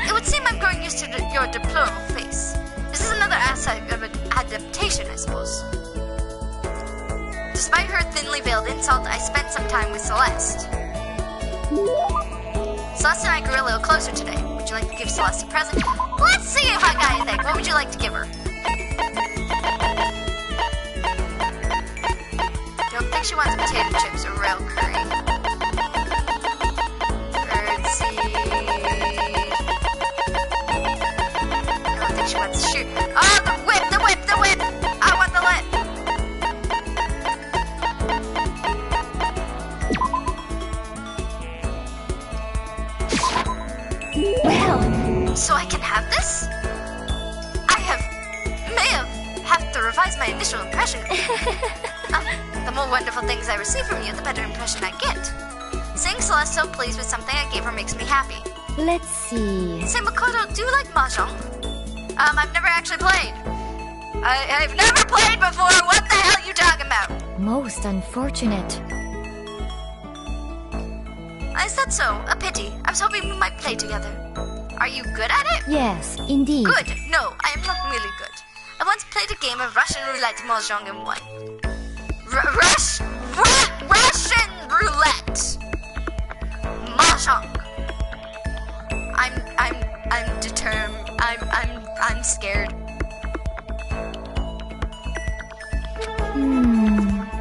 It would seem I'm growing used to your deplorable face. This is another aspect of an adaptation, I suppose. Despite her thinly veiled insult, I spent some time with Celeste. Celeste and I grew a little closer today. Would you like to give Celeste a present? Let's see if I got anything. What would you like to give her? Don't think she wants potato chips or rail curry. Birdseed. I don't think she wants to shoot. Oh, the whip, the whip, the whip! I want the whip! Well, So I can have this? May have to revise my initial impression. The more wonderful things I receive from you, the better impression I get. Seeing Celeste so pleased with something I gave her makes me happy. let's see. Say, Makoto, do you like Mahjong? I've never actually played. I've never played before! What the hell are you talking about? Most unfortunate. Is that so? A pity. I was hoping we might play together. Are you good at it? Yes, indeed. Good. No, I am not really good. I once played a game of Russian roulette mahjong and won. Russian roulette mahjong. I'm determined. I'm scared.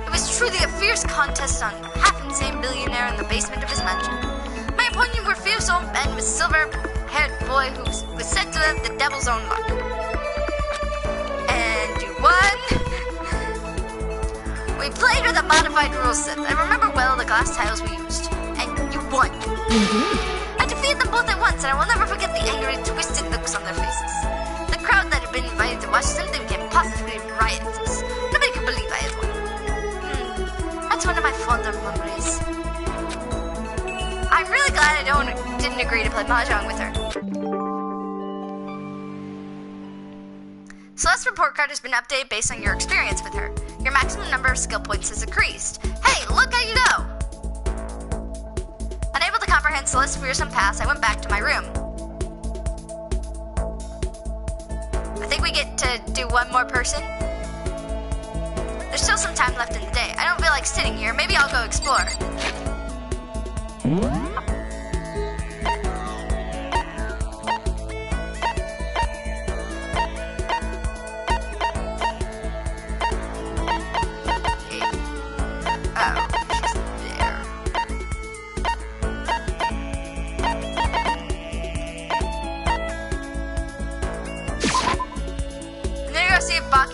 It was truly a fierce contest on half-insane billionaire in the basement of his mansion. My opponent were fierce old men with silver-haired boy who was said to have the devil's own luck. And you won. We played with a modified rule set. I remember well the glass tiles we used. And you won. I defeated them both at once, and I will never forget the angry, twisted looks on their faces. The crowd that had been invited to watch something became positively riotous. Nobody could believe I had won. That's one of my fonder memories. I'm really glad I didn't agree to play mahjong with her. Celeste's report card has been updated based on your experience with her. Your maximum number of skill points has increased. Hey, look how you know! Unable to comprehend Celeste's fearsome past, I went back to my room. I think we get to do one more person. There's still some time left in the day. I don't feel like sitting here. Maybe I'll go explore.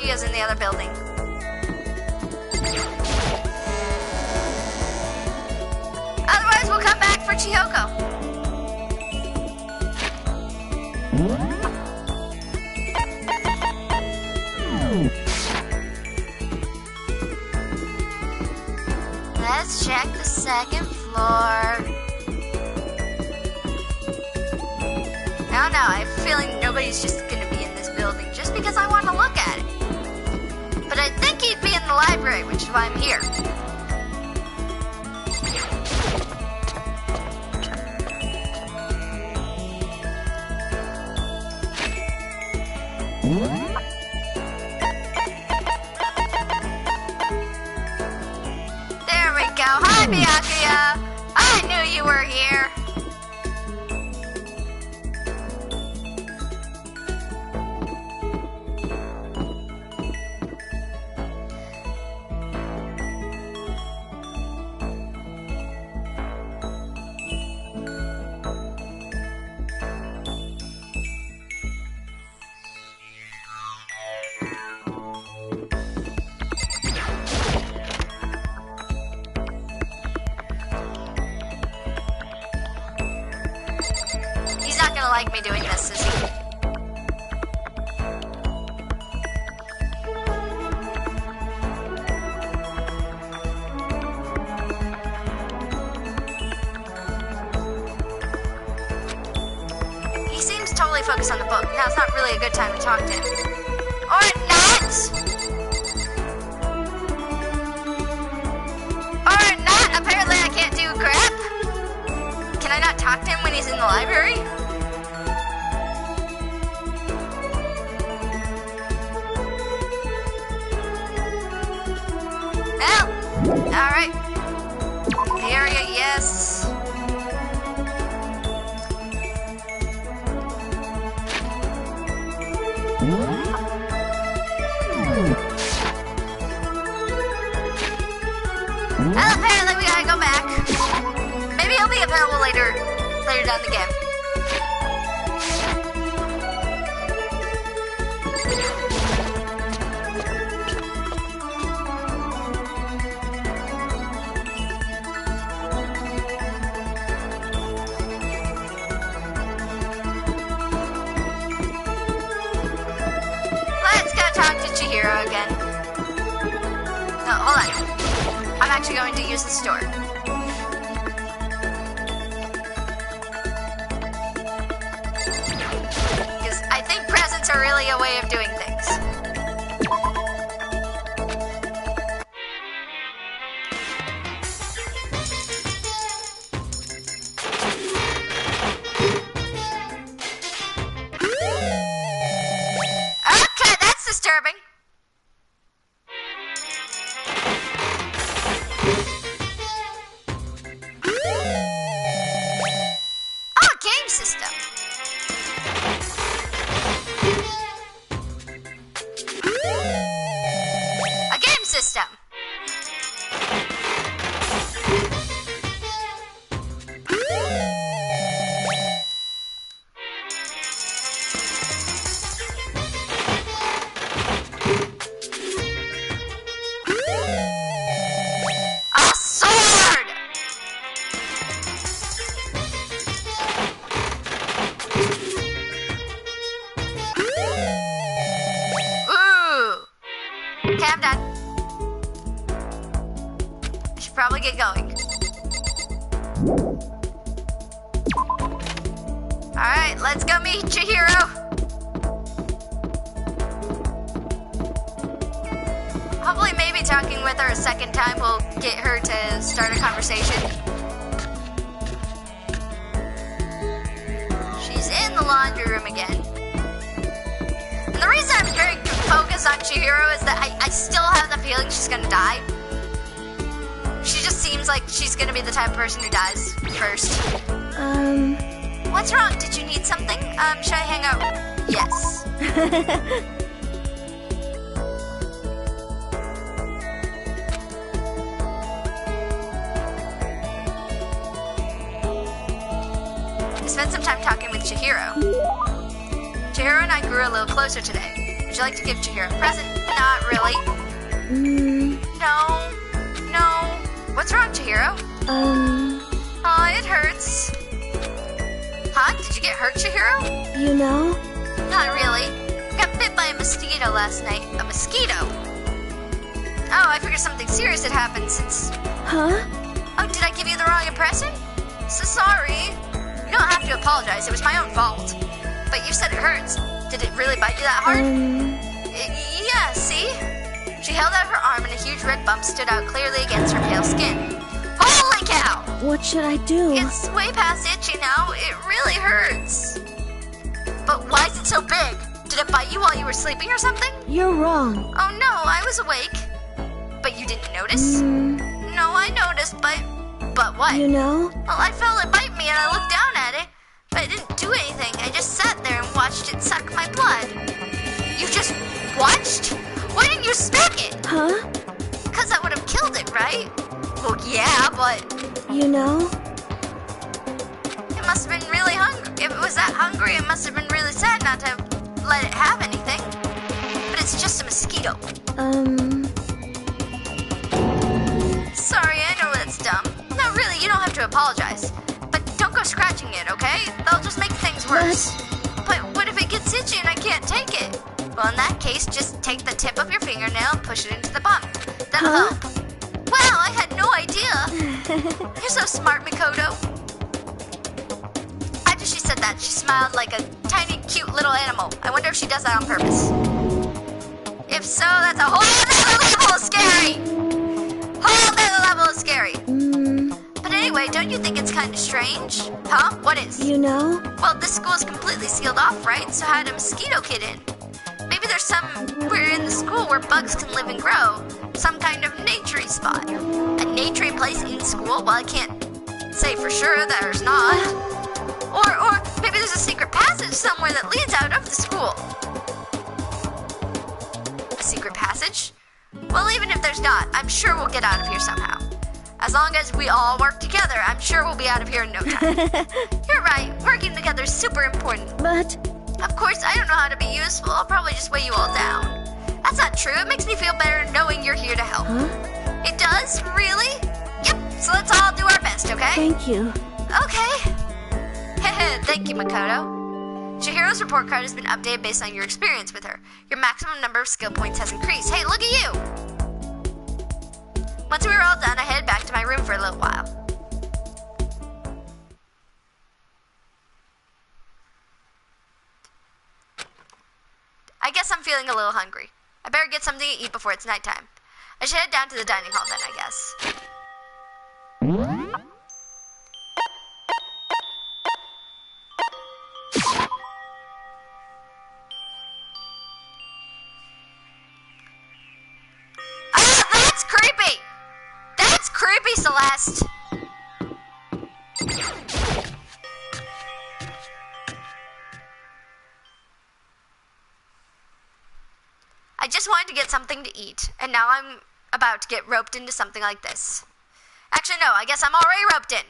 Is in the other building. Otherwise, we'll come back for Chihoko. Let's check the second floor. I don't know, I have a feeling nobody's just gonna be in this building just because I want to look at it. But I think he'd be in the library, which is why I'm here. There we go. Hi, Byakuya. I knew you were here. Like me doing this, is he? He seems totally focused on the book. Now it's not really a good time to talk to him. Or not! Or not! Apparently I can't do crap! Can I not talk to him when he's in the library? Alright. The area, yes. Well, apparently we gotta go back. Maybe he'll be available later down the game. Let's go talk to Chihiro again. No, hold on. I'm actually going to use the store. Because I think presents are really a way of doing things. Okay, that's disturbing. Oh, a game system. A game system. A sword. Ooh. Okay, I'm done. I should probably get going. Alright, let's go meet Chihiro. Hopefully maybe talking with her a second time will get her to start a conversation. She's in the laundry room again. And the reason I'm very focused on Chihiro is that I still have the feeling she's gonna die. She just seems like she's gonna be the type of person who dies first. What's wrong? Did you need something? Should I hang out? Yes. I spent some time talking with Chihiro. Chihiro and I grew a little closer today. Would you like to give Chihiro a present? Not really. No. What's wrong, Chihiro? Oh, it hurts. Huh? Did you get hurt, Chihiro? You know? Not really. I got bit by a mosquito last night. A mosquito? Oh, I figured something serious had happened since... Huh? Oh, did I give you the wrong impression? So sorry. You don't have to apologize. It was my own fault. But you said it hurts. Did it really bite you that hard? Yeah, see? She held out her arm and a huge red bump stood out clearly against her pale skin. Holy cow! What should I do? It's way past itchy now. It really hurts. But why is it so big? Did it bite you while you were sleeping or something? You're wrong. Oh no, I was awake. But you didn't notice? No, I noticed, but what? You know? Well, I felt it bite me and I looked down at it, but it didn't do anything. I just sat there and watched it suck my blood. You just watched? Why didn't you smack it? Huh? Because that would have killed it, right? Well, yeah, but... You know? It must have been really hungry. If it was that hungry, it must have been really sad not to let it have anything. But it's just a mosquito. Sorry, I know that's dumb. No, really, you don't have to apologize. But don't go scratching it, okay? They'll just make things worse. But what if it gets itchy and I can't take it? Well, in that case, just take the tip of your fingernail and push it into the bump. That'll help. Wow, I had no idea. You're so smart, Mikoto. After she said that, she smiled like a tiny, cute little animal. I wonder if she does that on purpose. If so, that's a whole other level of scary. Whole other level of scary. But anyway, don't you think it's kind of strange? Huh? What is? You know? Well, this school is completely sealed off, right? So how did a mosquito get in? Maybe there's somewhere in the school where bugs can live and grow. Some kind of naturey spot. A naturey place in school? Well, I can't say for sure that there's not. Or maybe there's a secret passage somewhere that leads out of the school. A secret passage? Well, even if there's not, I'm sure we'll get out of here somehow. As long as we all work together, I'm sure we'll be out of here in no time. You're right. Working together is super important. But Of course, I don't know how to be useful. I'll probably just weigh you all down. That's not true. It makes me feel better knowing you're here to help. It does? Really? Yep. So let's all do our best, okay? thank you. Okay. Thank you, Makoto. Chihiro's report card has been updated based on your experience with her. Your maximum number of skill points has increased. Hey, look at you! Once we were all done, I headed back to my room for a little while. I guess I'm feeling a little hungry. I better get something to eat before it's nighttime. I should head down to the dining hall then, I guess. Ah, that's creepy! That's creepy, Celeste! I just wanted to get something to eat, and now I'm about to get roped into something like this. Actually, no, I guess I'm already roped in.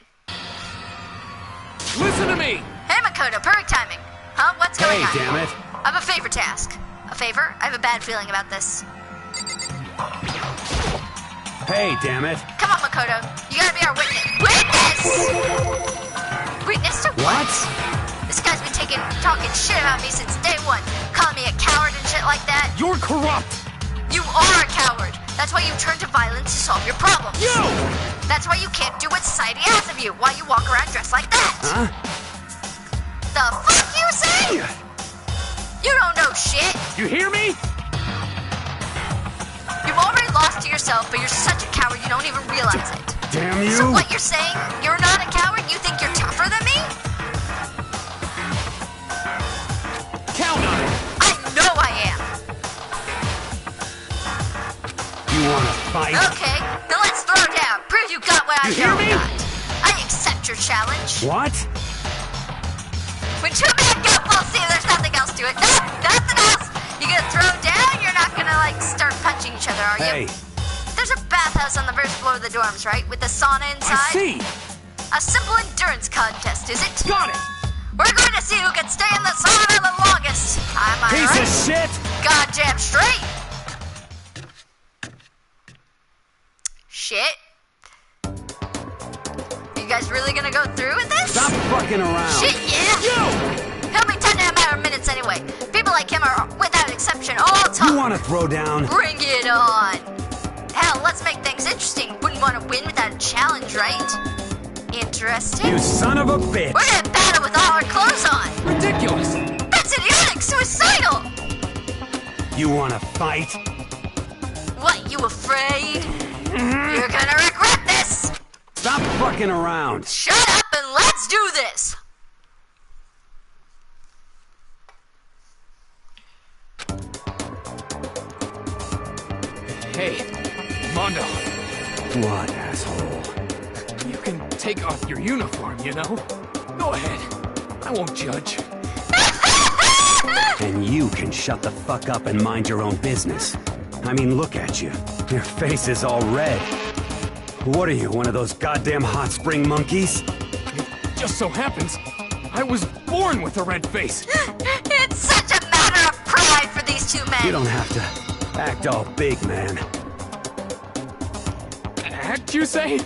Listen to me! Hey, Makoto, perfect timing. Huh? What's going on? Hey, damn it. I have a favor to ask. A favor? I have a bad feeling about this. Hey, damn it. Come on, Makoto. You gotta be our witness. Witness! Witness to what? This guy's been talking shit about me since day one. Calling me a coward and shit like that. You're corrupt! You are a coward. That's why you turn to violence to solve your problems. You! That's why you can't do what society asks of you. Why you walk around dressed like that. Huh? The fuck you say? You don't know shit. You hear me? You've already lost to yourself, but you're such a coward you don't even realize it. Damn you! So what you're saying? You're not a coward? You think you're tougher than me? Count on it! I know I am. You wanna fight? Okay, then let's throw down. Prove you got what I You hear know me? got. I accept your challenge. What? When two men go full steam, there's nothing else to it. Nope, nothing else. You gonna throw down? You're not gonna, start punching each other, are you? Hey, There's a bathhouse on the first floor of the dorms, right? With a sauna inside? I see! A simple endurance contest, is it? Got it! We're going to see who can stay in the sauna the longest. Am I Piece right? of shit! Goddamn straight! Shit. You guys really gonna go through with this? Stop fucking around! Shit, yeah! You! He'll be done in a matter of minutes anyway. People like him are, without exception, all tough. You wanna throw down? Bring it on! Hell, let's make things interesting. Wouldn't want to win without a challenge, right? Interesting. You son of a bitch! We're gonna battle with all our clothes on. Ridiculous! That's idiotic, suicidal! You wanna fight? What, you afraid? You're gonna regret this! Stop fucking around! Shut up and let's do this! Hey, Mondo, What, asshole? you can take off your uniform, you know? Go ahead. I won't judge. And you can shut the fuck up and mind your own business. I mean, look at you. Your face is all red. What are you, one of those goddamn hot spring monkeys? It just so happens I was born with a red face. It's such a matter of pride for these two men. You don't have to act all big, man. Act, you say?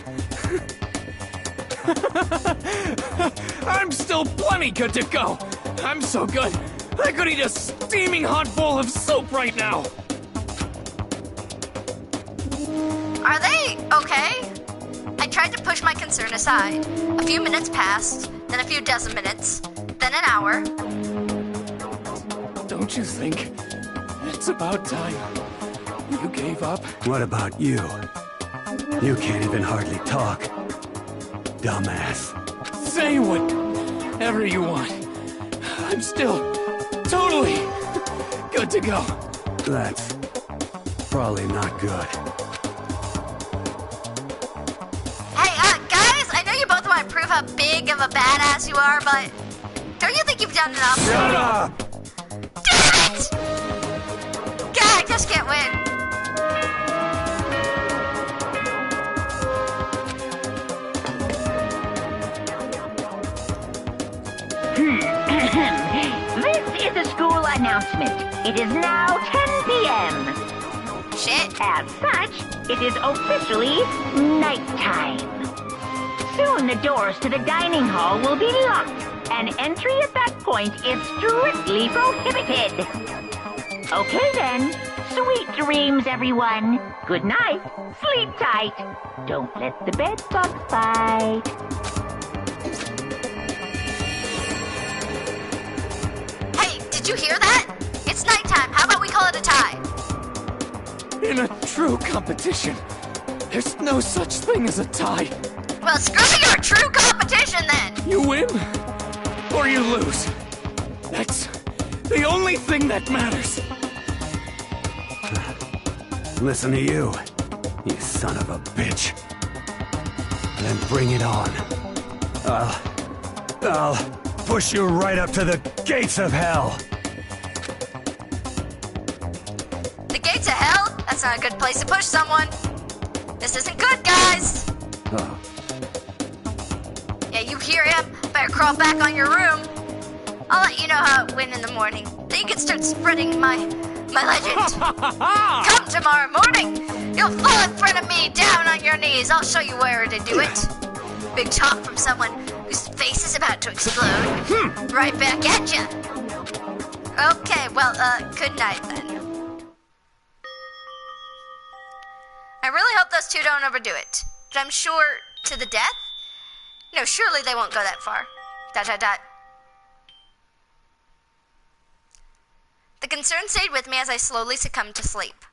I'm still plenty good to go. I'm so good, I could eat a steaming hot bowl of soup right now. Are they okay? I tried to push my concern aside. A few minutes passed, then a few dozen minutes, then an hour. Don't you think it's about time you gave up? What about you? You can't even hardly talk. Dumbass. Say whatever you want. I'm still totally good to go. That's probably not good. Hey, guys, I know you both want to prove how big of a badass you are, but don't you think you've done enough? Shut up! Damn it! God, I just can't win. This is a school announcement. It is now 10 p.m. Shit. As such, it is officially nighttime. Soon the doors to the dining hall will be locked, and entry at that point is strictly prohibited. Okay then. Sweet dreams, everyone. Good night. Sleep tight. Don't let the bed bug bite. Hey, did you hear that? It's nighttime. How about we call it a tie? In a true competition, there's no such thing as a tie. Well, screw your true competition then. You win, or you lose. That's the only thing that matters. Listen to you, you son of a bitch. Then bring it on. I'll push you right up to the gates of hell. The gates of hell? That's not a good place to push someone. This isn't good, guys. Oh. Yeah, you hear him? Better crawl back on your room. I'll let you know how it went in the morning. Then you can start spreading my legend. Come tomorrow morning. You'll fall in front of me, down on your knees. I'll show you where to do it. Big talk from someone whose face is about to explode. Right back at ya. Okay, well, good night then. I really hope those two don't overdo it. But I'm sure to the death? No, surely they won't go that far. ... The concern stayed with me as I slowly succumbed to sleep.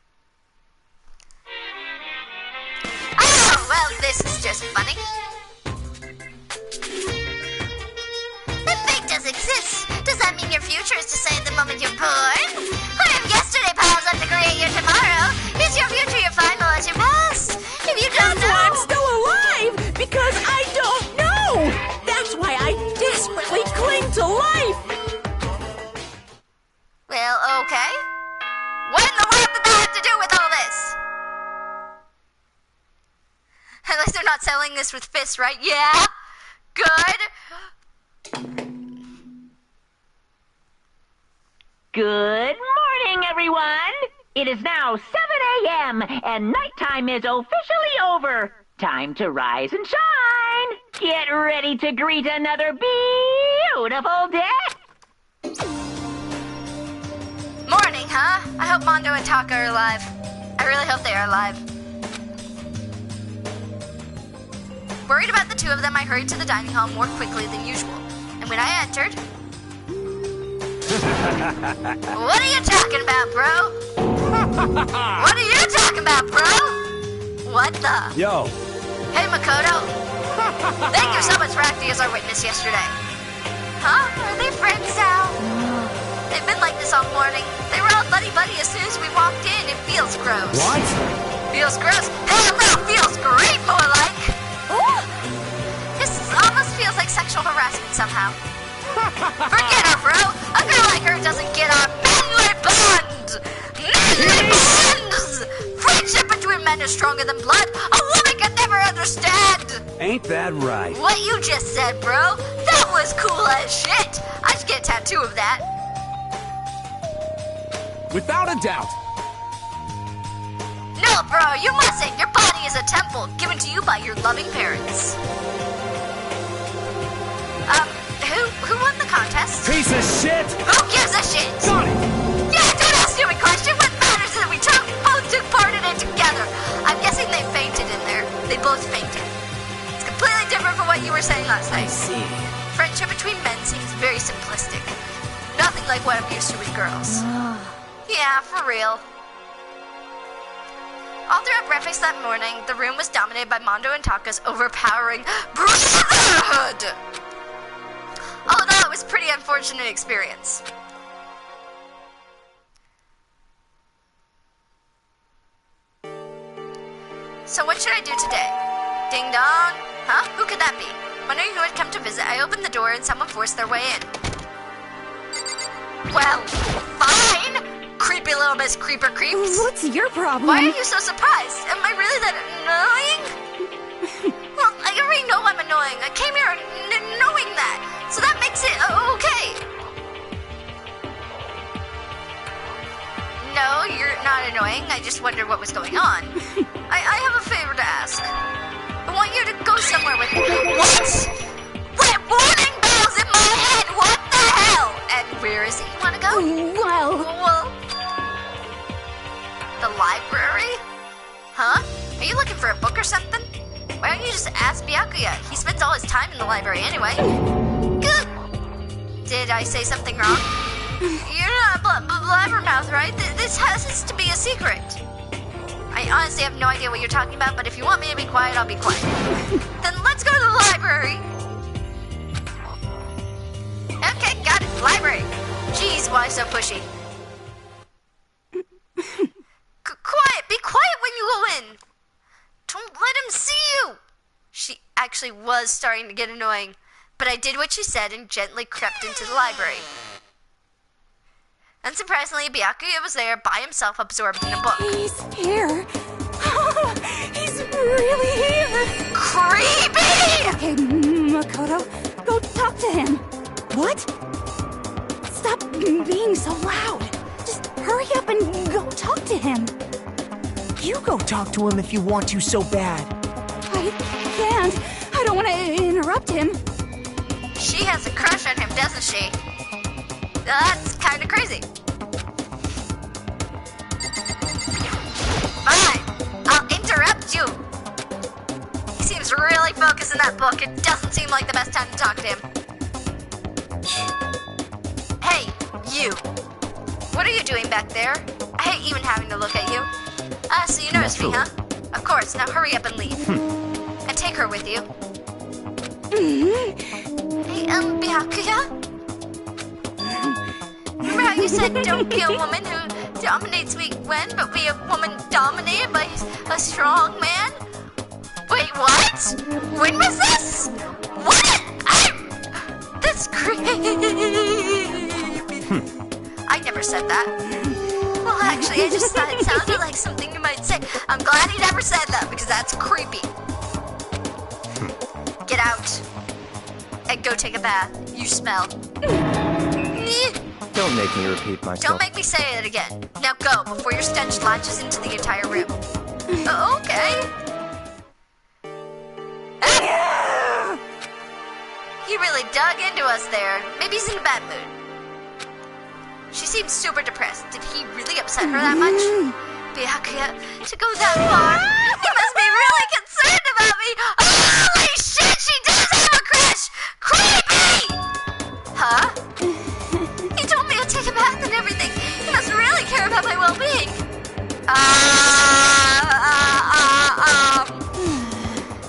Oh, well, this is just funny. If fate does exist, does that mean your future is decided the moment you're born? Or if yesterday piles up to create your tomorrow, is your future your final as your past? If you don't know... I'm still alive, because I don't know! That's why I desperately cling to life! Well, okay. What in the world did that have to do with all this? At least they're not selling this with fists, right? Yeah? Good? Good morning, everyone. It is now 7 a.m. and nighttime is officially over. Time to rise and shine. Get ready to greet another beautiful day. Morning, huh? I hope Mondo and Taka are alive. I really hope they are alive. Worried about the two of them, I hurried to the dining hall more quickly than usual. And when I entered... What are you talking about, bro? What are you talking about, bro? What the? Yo. Hey, Makoto. Thank you so much for acting as our witness yesterday. Huh? Are they friends now? They've been like this all morning. They were all buddy-buddy as soon as we walked in. It feels gross. What? Feels gross? Hell no, feels great, more like. Ooh. This almost feels like sexual harassment somehow. Forget her, bro. A girl like her doesn't get our manly bond. Manly bonds. Friendship between men is stronger than blood. A woman could never understand. Ain't that right? What you just said, bro. That was cool as shit. I should get a tattoo of that. Without a doubt. No, bro, you mustn't. Your body is a temple given to you by your loving parents. Who won the contest? Piece of shit! Who gives a shit? Got it! Yeah, don't ask stupid question. What matters is that we both took part in it together. I'm guessing they fainted in there. They both fainted. It's completely different from what you were saying last night. I see. Friendship between men seems very simplistic. Nothing like what I'm used to with girls. Yeah, for real. All throughout breakfast that morning, the room was dominated by Mondo and Taka's overpowering brotherhood. Although it was a pretty unfortunate experience. So what should I do today? Ding dong? Huh? Who could that be? Wondering who had come to visit, I opened the door and someone forced their way in. Well, fine! Creepy little Miss Creeper Creeps. What's your problem? Why are you so surprised? Am I really that annoying? Well, I already know I'm annoying. I came here knowing that. So that makes it okay. just wondered what was going on. I have a favor to ask. I want you to go somewhere with me. What? With warning bells in my head! What the hell? And where is it you want to go? Well... The library? Huh? Are you looking for a book or something? Why don't you just ask Byakuya? He spends all his time in the library anyway. Good. Did I say something wrong? You're not blabbermouth, right? This has to be a secret. I honestly have no idea what you're talking about, but if you want me to be quiet, I'll be quiet. Then let's go to the library. Okay, got it. Library. Jeez, why so pushy? Quiet. Be quiet when you go in. Don't let him see you. She actually was starting to get annoying, but I did what she said and gently crept into the library. Unsurprisingly, Byakuya was there by himself, absorbed in a book. He's here. He's really here. Creepy! Okay, Makoto, go talk to him. What? Stop being so loud. Just hurry up and go talk to him. You go talk to him if you want to so bad. I can't. I don't want to interrupt him. She has a crush on him, doesn't she? That's kind of crazy. Fine, I'll interrupt you. He seems really focused in that book. It doesn't seem like the best time to talk to him. Hey, you. What are you doing back there? I hate even having to look at you. So you noticed me, huh? Of course, now hurry up and leave. And take her with you. Hey, Byakuya? Remember how you said don't be a woman who dominates me when, but be a woman dominated by a strong man? Wait, what? When was this? What? That's creepy. I never said that. Well, actually, I just thought it sounded like something you might say. I'm glad he never said that, because that's creepy. Get out. And go take a bath. You smell. Don't make me repeat myself. Don't make me say it again. Now go, before your stench latches into the entire room. Okay. He really dug into us there. Maybe he's in a bad mood. She seems super depressed. Did he really upset her that much? Byakuya, to go that far, he must be really concerned about me. Holy shit, she does have a crush! Creepy! Huh? He told me to take a bath and everything. He must really care about my well-being.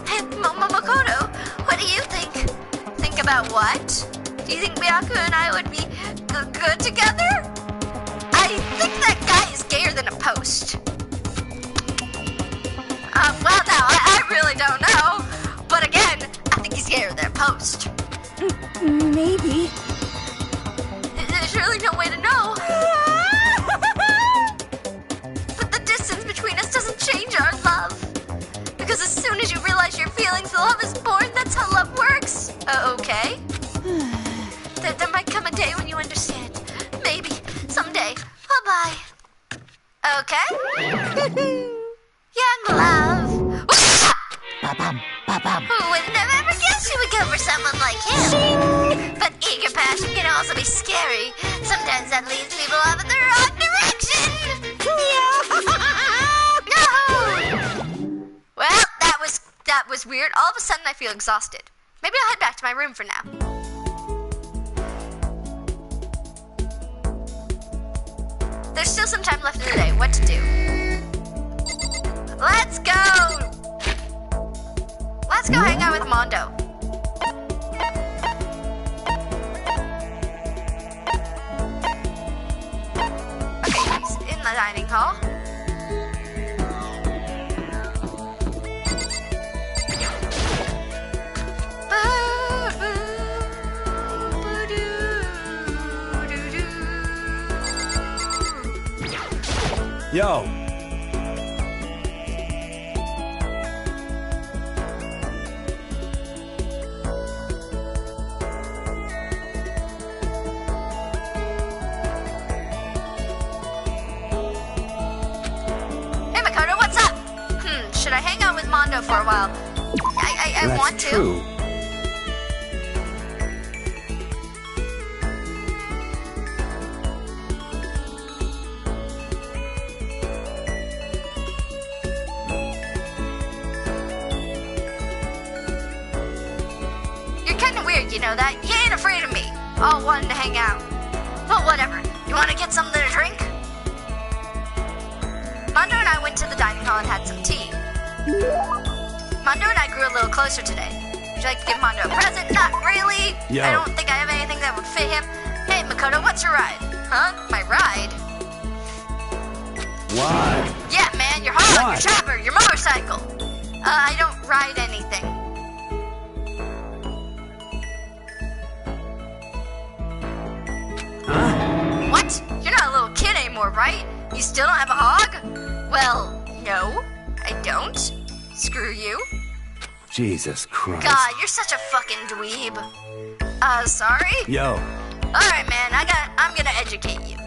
Hey, Makoto, what do you think? Think about what? Do you think Byakuya and I would be good together? I think that guy is gayer than a post. Well, now, I really don't know. But again, I think he's gayer than a post. Maybe. There's really no way to know. But the distance between us doesn't change our love. Because as soon as you realize your feelings, love is born. That's how love works. Okay? There might come a day when you understand. Maybe. Someday. Bye-bye. Okay? Young love. Ba-bum, ba-bum. Who would have ever guessed you would go for someone like him? But eager passion can also be scary. Sometimes that leads people off in the wrong direction. No! Well, that was weird. All of a sudden I feel exhausted. Maybe I'll head back to my room for now. There's still some time left in the day. What to do? Let's go! Let's go hang out with Mondo. Okay, he's in the dining hall. Yo! Mondo for a while. I That's want to. true. You're kinda weird, you know that? You ain't afraid of me. All wanting to hang out. But whatever. You wanna get something to drink? Mondo and I went to the dining hall and had some tea. Mondo and I grew a little closer today. Would you like to give Mondo a present? Not really. Yo. I don't think I have anything that would fit him. Hey, Makoto, what's your ride? Huh? My ride? What? Yeah, man, your hog, your What? chopper, your motorcycle. I don't ride anything. Huh? What? You're not a little kid anymore, right? You still don't have a hog? Well, no, I don't. Screw you. Jesus Christ. God, you're such a fucking dweeb. Sorry? Yo. Alright, man, I'm gonna educate you.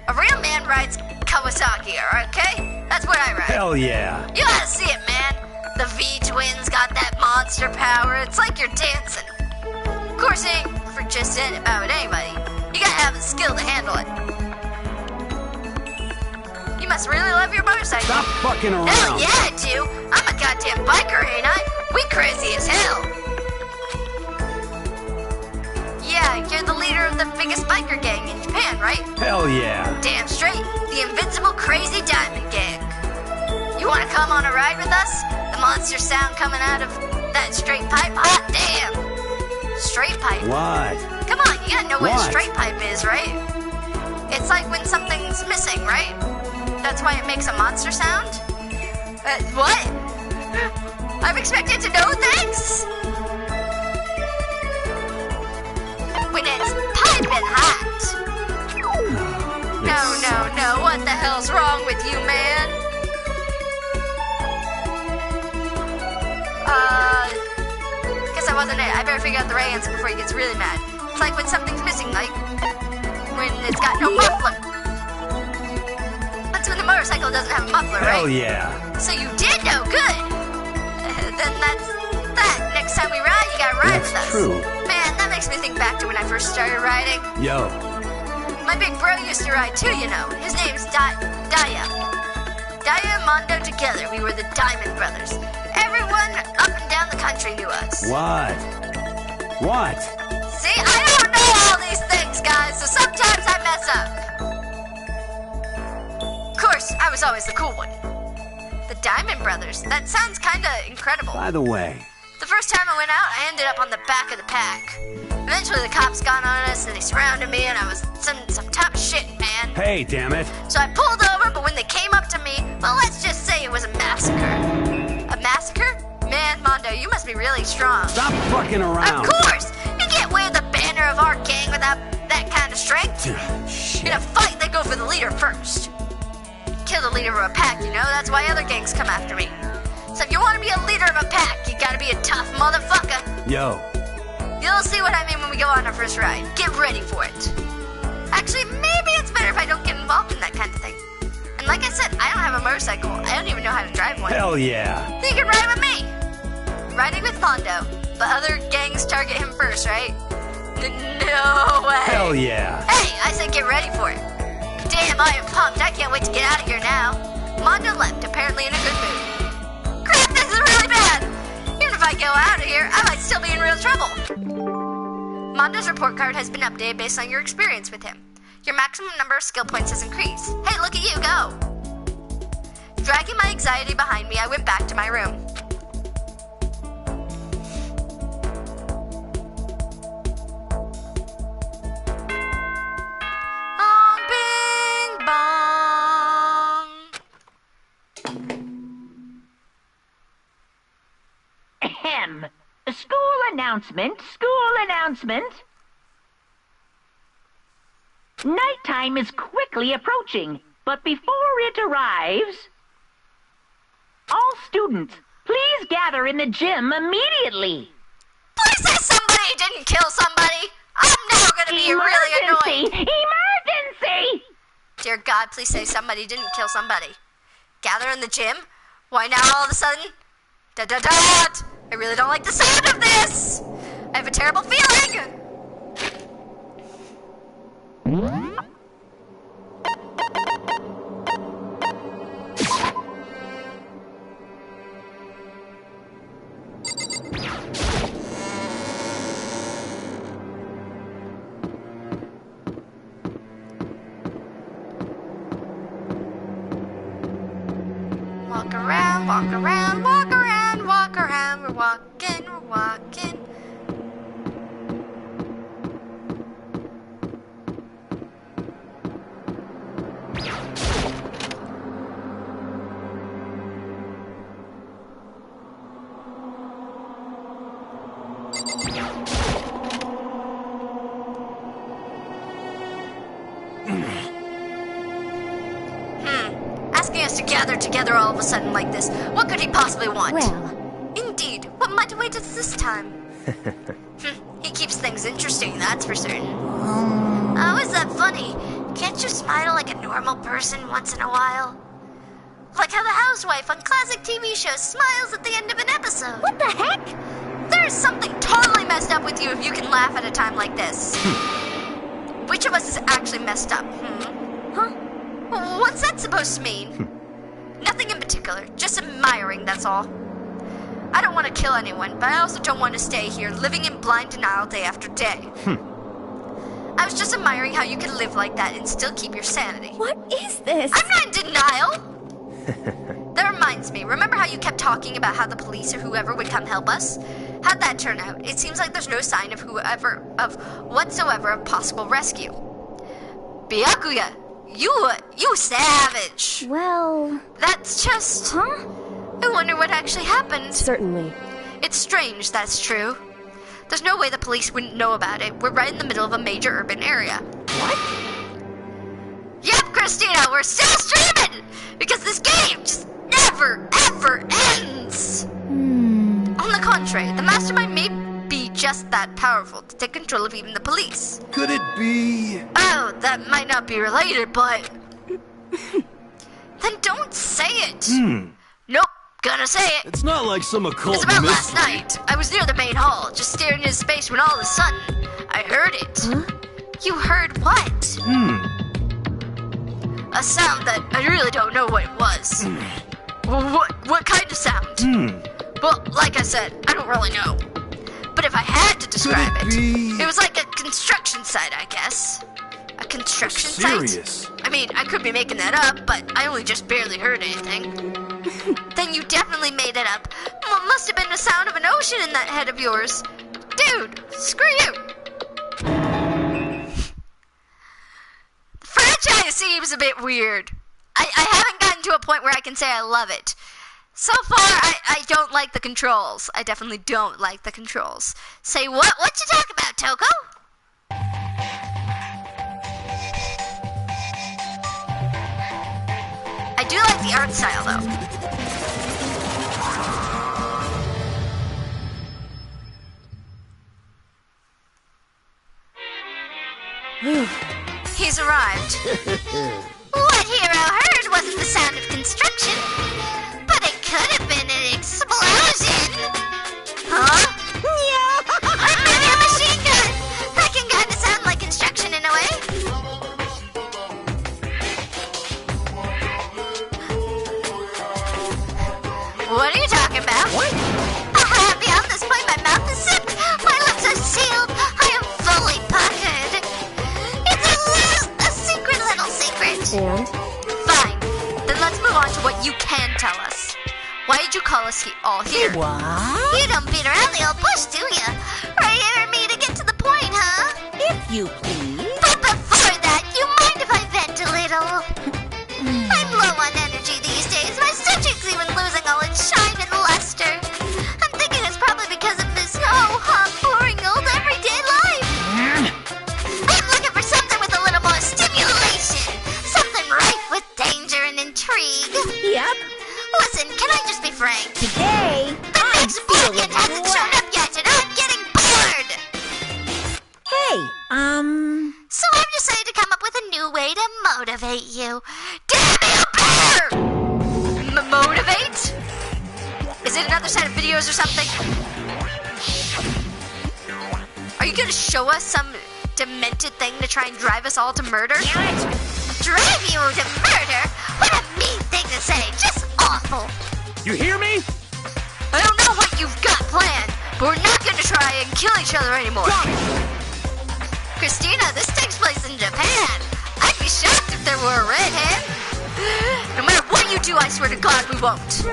A real man rides Kawasaki, okay? That's what I ride. Hell yeah. You gotta see it, man. The V-twins got that monster power. It's like you're dancing. Of course, it ain't for just about anybody. You gotta have the skill to handle it. You must really love your motorcycle. Stop fucking around. Hell yeah, I do. I'm a goddamn biker, ain't I? We crazy as hell. Yeah, you're the leader of the biggest biker gang in Japan, right? Hell yeah. Damn straight. The invincible crazy diamond gang. You wanna come on a ride with us? The monster sound coming out of that straight pipe? Hot damn. Straight pipe? What? Come on, you gotta know what a What? straight pipe is, right? It's like when something's missing, right? That's why it makes a monster sound? What? I'm expected to know things? When it's piping hot. No, what the hell's wrong with you, man? Guess I wasn't it. I better figure out the right answer before he gets really mad. It's like when something's missing, like when it's got no muffler. That's when the motorcycle doesn't have a muffler, right? Hell yeah. So you did know, good. Then that's that. Next time we ride, you gotta ride That's with us. true. Man, that makes me think back to when I first started riding. Yo. My big bro used to ride too, you know. His name's Daya. Daya and Mondo together, we were the Diamond Brothers. Everyone up and down the country knew us. What? What? See, I don't know all these things, guys, so sometimes I mess up. Of course, I was always the cool one. The Diamond Brothers, that sounds kinda incredible. By the way. The first time I went out, I ended up on the back of the pack. Eventually the cops got on us and they surrounded me and I was some tough shit, man. Hey, damn it. So I pulled over, but when they came up to me, well, let's just say it was a massacre. A massacre? Man, Mondo, you must be really strong. Stop fucking around. Of course! You can't wave the banner of our gang without that kind of strength. In a fight, they go for the leader first. Kill the leader of a pack, you know? That's why other gangs come after me. So if you want to be a leader of a pack, you gotta be a tough motherfucker. Yo. You'll see what I mean when we go on our first ride. Get ready for it. Actually, maybe it's better if I don't get involved in that kind of thing. And like I said, I don't have a motorcycle. I don't even know how to drive one. Hell yeah. Then you can ride with me. Riding with Mondo. But other gangs target him first, right? No way. Hell yeah. Hey, I said get ready for it. Damn, I am pumped. I can't wait to get out of here now. Mondo left, apparently in a good mood. Crap, this is really bad. Even if I go out of here, I might still be in real trouble. Mondo's report card has been updated based on your experience with him. Your maximum number of skill points has increased. Hey, look at you go. Dragging my anxiety behind me, I went back to my room. Bong, bing, bong. Ahem. School announcement, school announcement. Nighttime is quickly approaching, but before it arrives, all students, please gather in the gym immediately. Please say somebody didn't kill somebody. I'm now gonna be really annoyed. Emergency! Dear God, please say somebody didn't kill somebody. Gather in the gym? Why now all of a sudden? Da-da-da! I really don't like the sound of this! I have a terrible feeling! Walk around, walk around, walk around, walk around. We're walking, we're walking. Asking us to gather together all of a sudden like this. What could he possibly want? Well, Indeed. What might await us this time? He keeps things interesting, that's for certain. Oh, is that funny? Can't you smile like a normal person once in a while? Like how the housewife on classic TV shows smiles at the end of an episode. what the heck? There is something totally messed up with you if you can laugh at a time like this. Which of us is actually messed up? Huh? What's that supposed to mean? Nothing in particular, just admiring, that's all. I don't want to kill anyone, but I also don't want to stay here living in blind denial day after day. I was just admiring how you can live like that and still keep your sanity. What is this? I'm not in denial! That reminds me, remember how you kept talking about how the police or whoever would come help us? How'd that turn out? It seems like there's no sign of whatsoever of possible rescue. Byakuya, you savage! Well... That's just... Huh? I wonder what actually happened. Certainly. It's strange, that's true. There's no way the police wouldn't know about it. We're right in the middle of a major urban area. What? Yep, Christina, we're still streaming! Because this game just never, ever ends! On the contrary, the mastermind may be just that powerful to take control of even the police. Could it be... Oh, that might not be related, but... Then don't say it! Nope, gonna say it. It's not like some occult It's about last mystery. night. I was near the main hall, just staring into space when all of a sudden, I heard it. Huh? You heard what? A sound that I really don't know what it was. What kind of sound? Well, like I said, I don't really know. But if I had to describe it was like a construction site, I guess. A construction Serious? site? I mean, I could be making that up, but I only just barely heard anything. Then you definitely made it up. Well, it must have been the sound of an ocean in that head of yours. Dude, screw you. The franchise seems a bit weird. I haven't gotten to a point where I can say I love it. So far, I don't like the controls. I definitely don't like the controls. Say what? What you talking about, Toko? I do like the art style, though. He's arrived. What Hero heard wasn't the sound of construction, but it could have been an explosion. Huh? Or maybe a machine gun. That can kind of sound like construction in a way. What are you talking about? What? Beyond this point, my mouth is zipped. My lips are sealed. I am fully puckered. It's a secret little secret. And? Fine. Then let's move on to what you can tell us. Why did you call us all here? What? You don't beat around the old bush, do ya? Ready for me to get to the point, huh? If you please. But before that, you mind if I vent a little? I'm low on energy these days. My stitching's even losing all its shine and luster. I'm thinking it's probably because of this boring old everyday life. I'm looking for something with a little more stimulation. Something rife with danger and intrigue. Yep. Listen, can I just be frank? Today, The next brilliant hasn't shown up yet, and I'm getting bored. Hey, So I've decided to come up with a new way to motivate you. Damn you, bear! Motivate? Is it another set of videos or something? Are you gonna show us some demented thing to try and drive us all to murder? Drive you to murder? What a mean thing to say. Just awful. You hear me? I don't know what you've got planned, but we're not gonna try and kill each other anymore. Christina, this takes place in Japan. I'd be shocked if there were a redhead. No matter what you do, I swear to God we won't.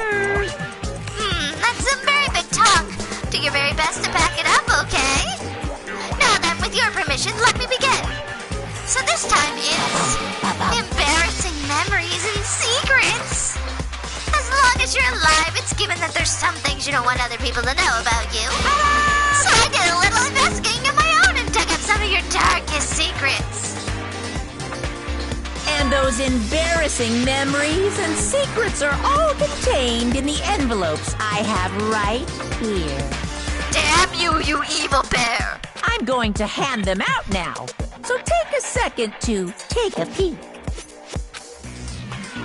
That's some very big talk. Do your very best to back it up, okay? Now then, with your permission, let me begin. So this time it's embarrassing memories and secrets. As long as you're alive, it's given that there's some things you don't want other people to know about you. So I did a little investigating of my own and dug up some of your darkest secrets. And those embarrassing memories and secrets are all contained in the envelopes I have right here. Damn you, you evil bear! I'm going to hand them out now, so take a second to take a peek.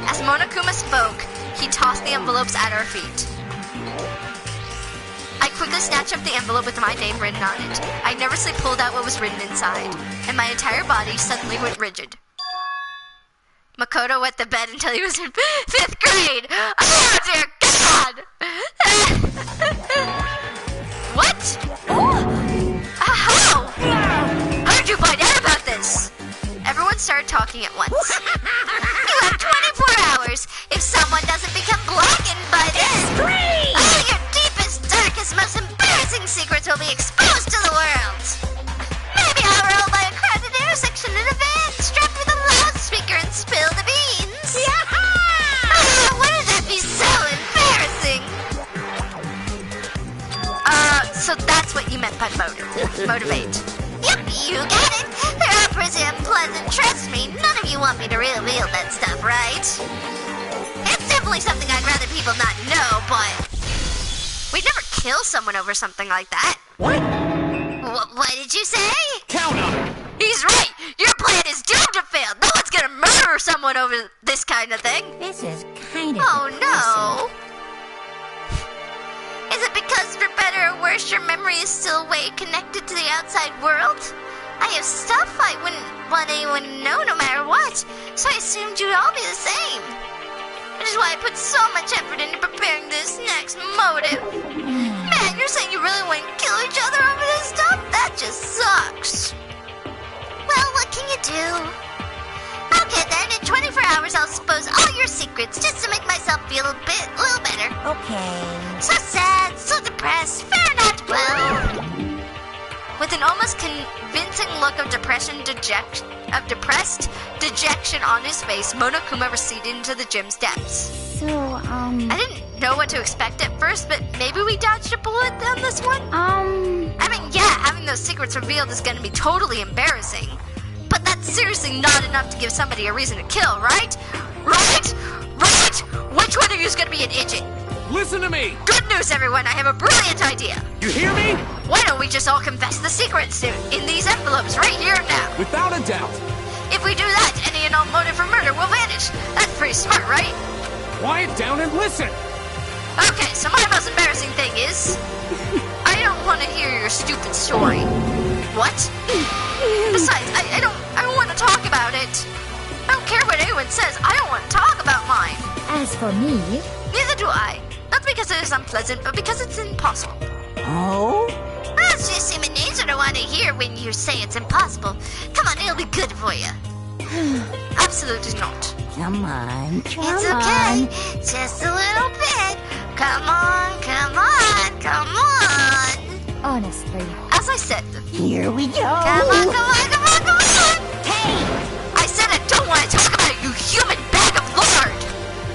As Monokuma spoke, he tossed the envelopes at our feet. I quickly snatched up the envelope with my name written on it. I nervously pulled out what was written inside, and my entire body suddenly went rigid. Makoto wet the bed until he was in 5th grade! Oh dear God! What? How? How did you find out about this? Everyone started talking at once. You have 24 hours. If someone doesn't become blackened by this, all your deepest, darkest, most embarrassing secrets will be exposed to the world. Maybe I'll roll by a crowded intersection in a van, strapped with a loudspeaker and spill the beans. Wouldn't that be so embarrassing? So that's what you meant by motivate. Yep, you got it. They're all pretty unpleasant. Trust me, none of you want me to reveal that stuff, right? It's definitely something I'd rather people not know, but We'd never kill someone over something like that. What? What did you say? Count on it. He's right! Your plan is doomed to fail! No one's gonna murder someone over this kind of thing! This is kind of Oh no! Is it because for better or worse your memory is still way connected to the outside world? I have stuff I wouldn't want anyone to know no matter what, so I assumed you'd all be the same. Which is why I put so much effort into preparing this next motive. Man, you're saying you really want to kill each other over this stuff? That just sucks. Well, what can you do? Okay then, in 24 hours I'll expose all your secrets just to make myself feel a little better. okay. So sad, so depressed, fear not well. With an almost convincing look of depressed dejection on his face, Monokuma receded into the gym's depths. So, I didn't know what to expect at first, but maybe we dodged a bullet on this one? I mean, yeah, having those secrets revealed is gonna be totally embarrassing. But that's seriously not enough to give somebody a reason to kill, right? Right? Right? Which one of you is gonna be an idiot? Listen to me. Good news, everyone, I have a brilliant idea. You hear me? Why don't we just all confess the secrets in these envelopes right here and now? Without a doubt. If we do that, any and all motive for murder will vanish. That's pretty smart, right? Quiet down and listen. Okay, so my most embarrassing thing is... I don't want to hear your stupid story. What? Besides, I don't want to talk about it. I don't care what anyone says. I don't want to talk about mine. as for me, Neither do I. Not because it is unpleasant, but because it's impossible. Oh? That's just human nature to want to hear when you say it's impossible. Come on, it'll be good for you. Absolutely not. Come on. It's okay. Just a little bit. Come on, come on, come on. honestly. As I said, Here we go. Come on, come on, come on, come on. hey! I said I don't want to talk about it, you human bag of lard!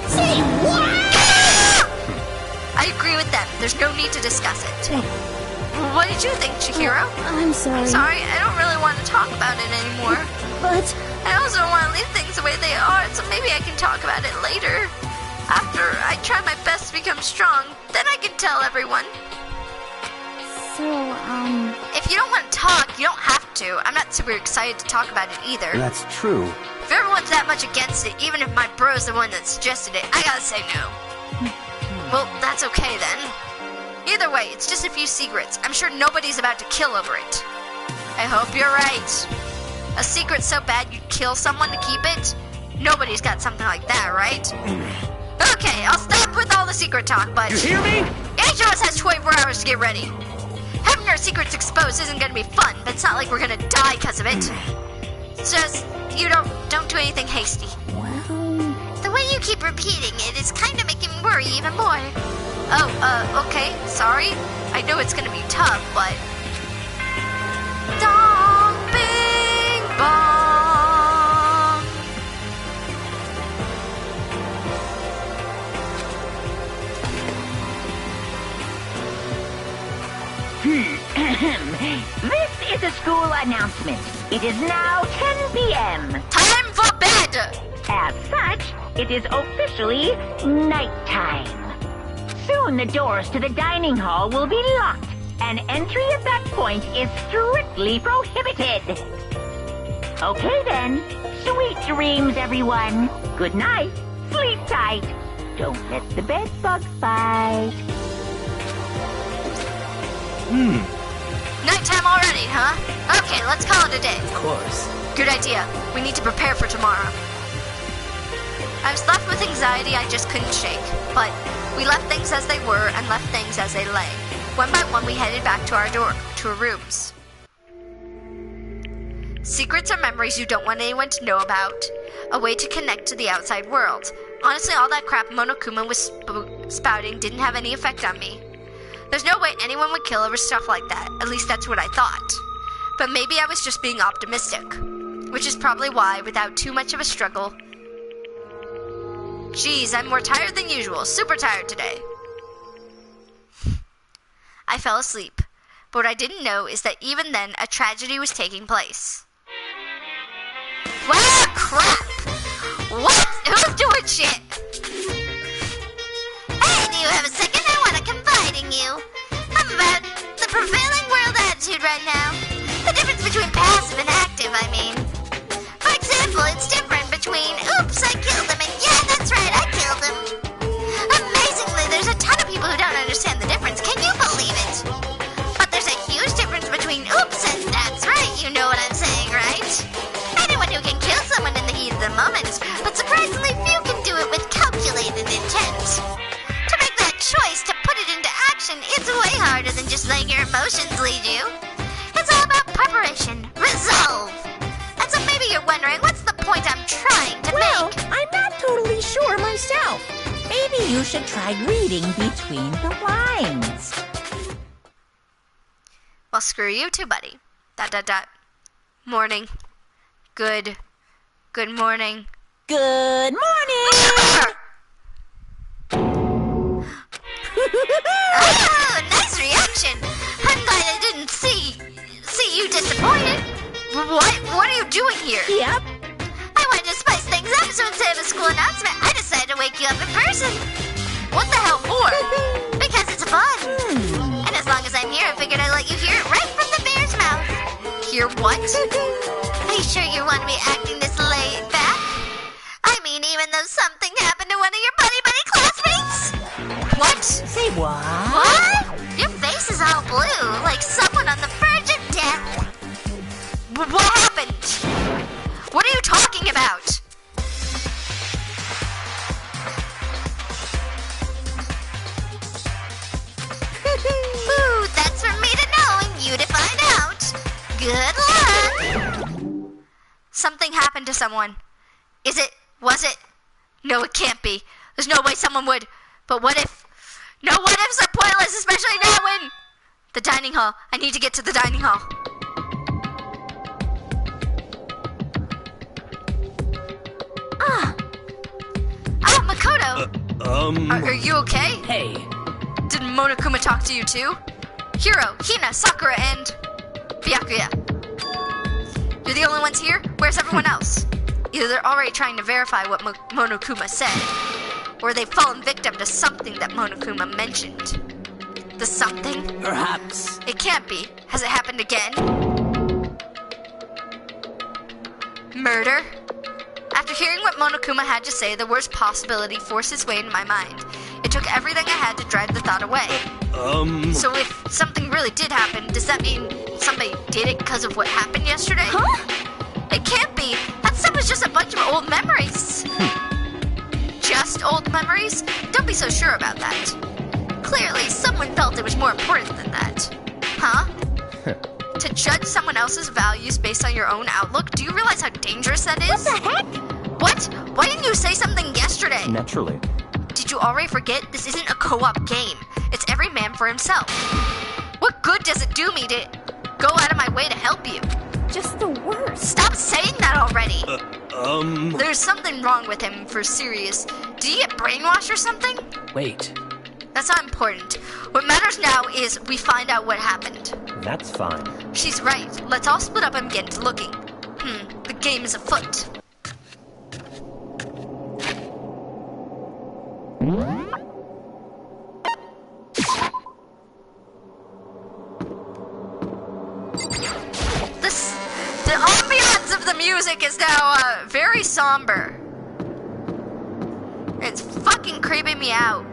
Say what? I agree with them. There's no need to discuss it. What did you think, Chihiro? I'm sorry. Sorry, I don't really want to talk about it anymore. But I also don't want to leave things the way they are, so maybe I can talk about it later. After I try my best to become strong, then I can tell everyone. so, If you don't want to talk, you don't have to. I'm not super excited to talk about it either. That's true. If everyone's that much against it, even if my bro's the one that suggested it, I gotta say no. Well, that's okay then. Either way, it's just a few secrets. I'm sure nobody's about to kill over it. I hope you're right. A secret so bad you'd kill someone to keep it? Nobody's got something like that, right? Okay, I'll stop with all the secret talk, but... You hear me? Each of us has 24 hours to get ready. Having our secrets exposed isn't gonna be fun, but it's not like we're gonna die because of it. It's just, you don't do anything hasty. The way you keep repeating it is kind of making me worry even more. Oh, okay, sorry. I know it's gonna be tough, but... Dong, bing, bong. This is a school announcement. It is now 10 p.m. Time for bed! As such, it is officially nighttime. Soon the doors to the dining hall will be locked, and entry at that point is strictly prohibited. Okay then, sweet dreams everyone. Good night, sleep tight. Don't let the bed bug bite. Nighttime already, huh? Okay, let's call it a day. Of course. Good idea. We need to prepare for tomorrow. I was left with anxiety I just couldn't shake, but we left things as they were and left things as they lay. One by one, we headed back to our rooms. Secrets are memories you don't want anyone to know about. A way to connect to the outside world. Honestly, all that crap Monokuma was spouting didn't have any effect on me. There's no way anyone would kill over stuff like that. At least that's what I thought. But maybe I was just being optimistic. Which is probably why, without too much of a struggle... Geez, I'm more tired than usual. Super tired today. I fell asleep. But what I didn't know is that even then, a tragedy was taking place. Wow, crap! What? Who's doing shit? Hey, do you have a second? I want to confide in you. I'm about the prevailing world attitude right now. The difference between passive and active, I mean. For example, it's different between, oops, I killed him, and yeah, that's right, I killed him. Amazingly, there's a ton of people who don't understand the difference. Can you believe it? But there's a huge difference between, oops, and that's right, you know what I'm saying, right? Anyone who can kill someone in the heat of the moment, but surprisingly few can do it with calculated intent. To make that choice, to put it into action, it's way harder than just letting your emotions lead you. It's all about preparation, resolve. And so maybe you're wondering, what's the point I'm trying to Well, make? I'm not totally sure myself. Maybe you should try reading between the lines. Well, screw you too, buddy. ... Morning. Good morning. Good morning! Oh, nice reaction. I'm glad I didn't see you disappointed. What are you doing here? Yep. I wanted to spice things up, so instead of a school announcement, I decided to wake you up in person. What the hell for? Because it's fun. And as long as I'm here, I figured I'd let you hear it right from the bear's mouth. Hear what? Are you sure you want to be acting this laid back? I mean, even though something happened to one of your buddy classmates? What? Say what? What? Your face is all blue, like someone on the verge of death. What happened? What are you talking about? Ooh, that's for me to know and you to find out. Good luck. Something happened to someone. Is it? Was it? No, it can't be. There's no way someone would. But what if? No what ifs are pointless, especially now when... The dining hall. I need to get to the dining hall. Makoto! Are you okay? Hey. Did Monokuma talk to you too? Hiro, Hina, Sakura, and... Byakuya. You're the only ones here? Where's everyone else? Either they're already trying to verify what Monokuma said, or they've fallen victim to something that Monokuma mentioned. The something? Perhaps. It can't be. Has it happened again? Murder? After hearing what Monokuma had to say, the worst possibility forced its way into my mind. It took everything I had to drive the thought away. So if something really did happen, does that mean somebody did it because of what happened yesterday? Huh? It can't be. That stuff was just a bunch of old memories. Just old memories? Don't be so sure about that. Clearly, someone felt it was more important than that. Huh? To judge someone else's values based on your own outlook? Do you realize how dangerous that is? What the heck? What? Why didn't you say something yesterday? Naturally. Did you already forget? This isn't a co-op game. It's every man for himself. What good does it do me to go out of my way to help you? Just the worst. Stop saying that already! There's something wrong with him, for serious. Did he get brainwashed or something? Wait. That's not important. What matters now is we find out what happened. That's fine. She's right. Let's all split up and get to looking. The game is afoot. The ambiance of the music is now very somber. It's fucking creeping me out.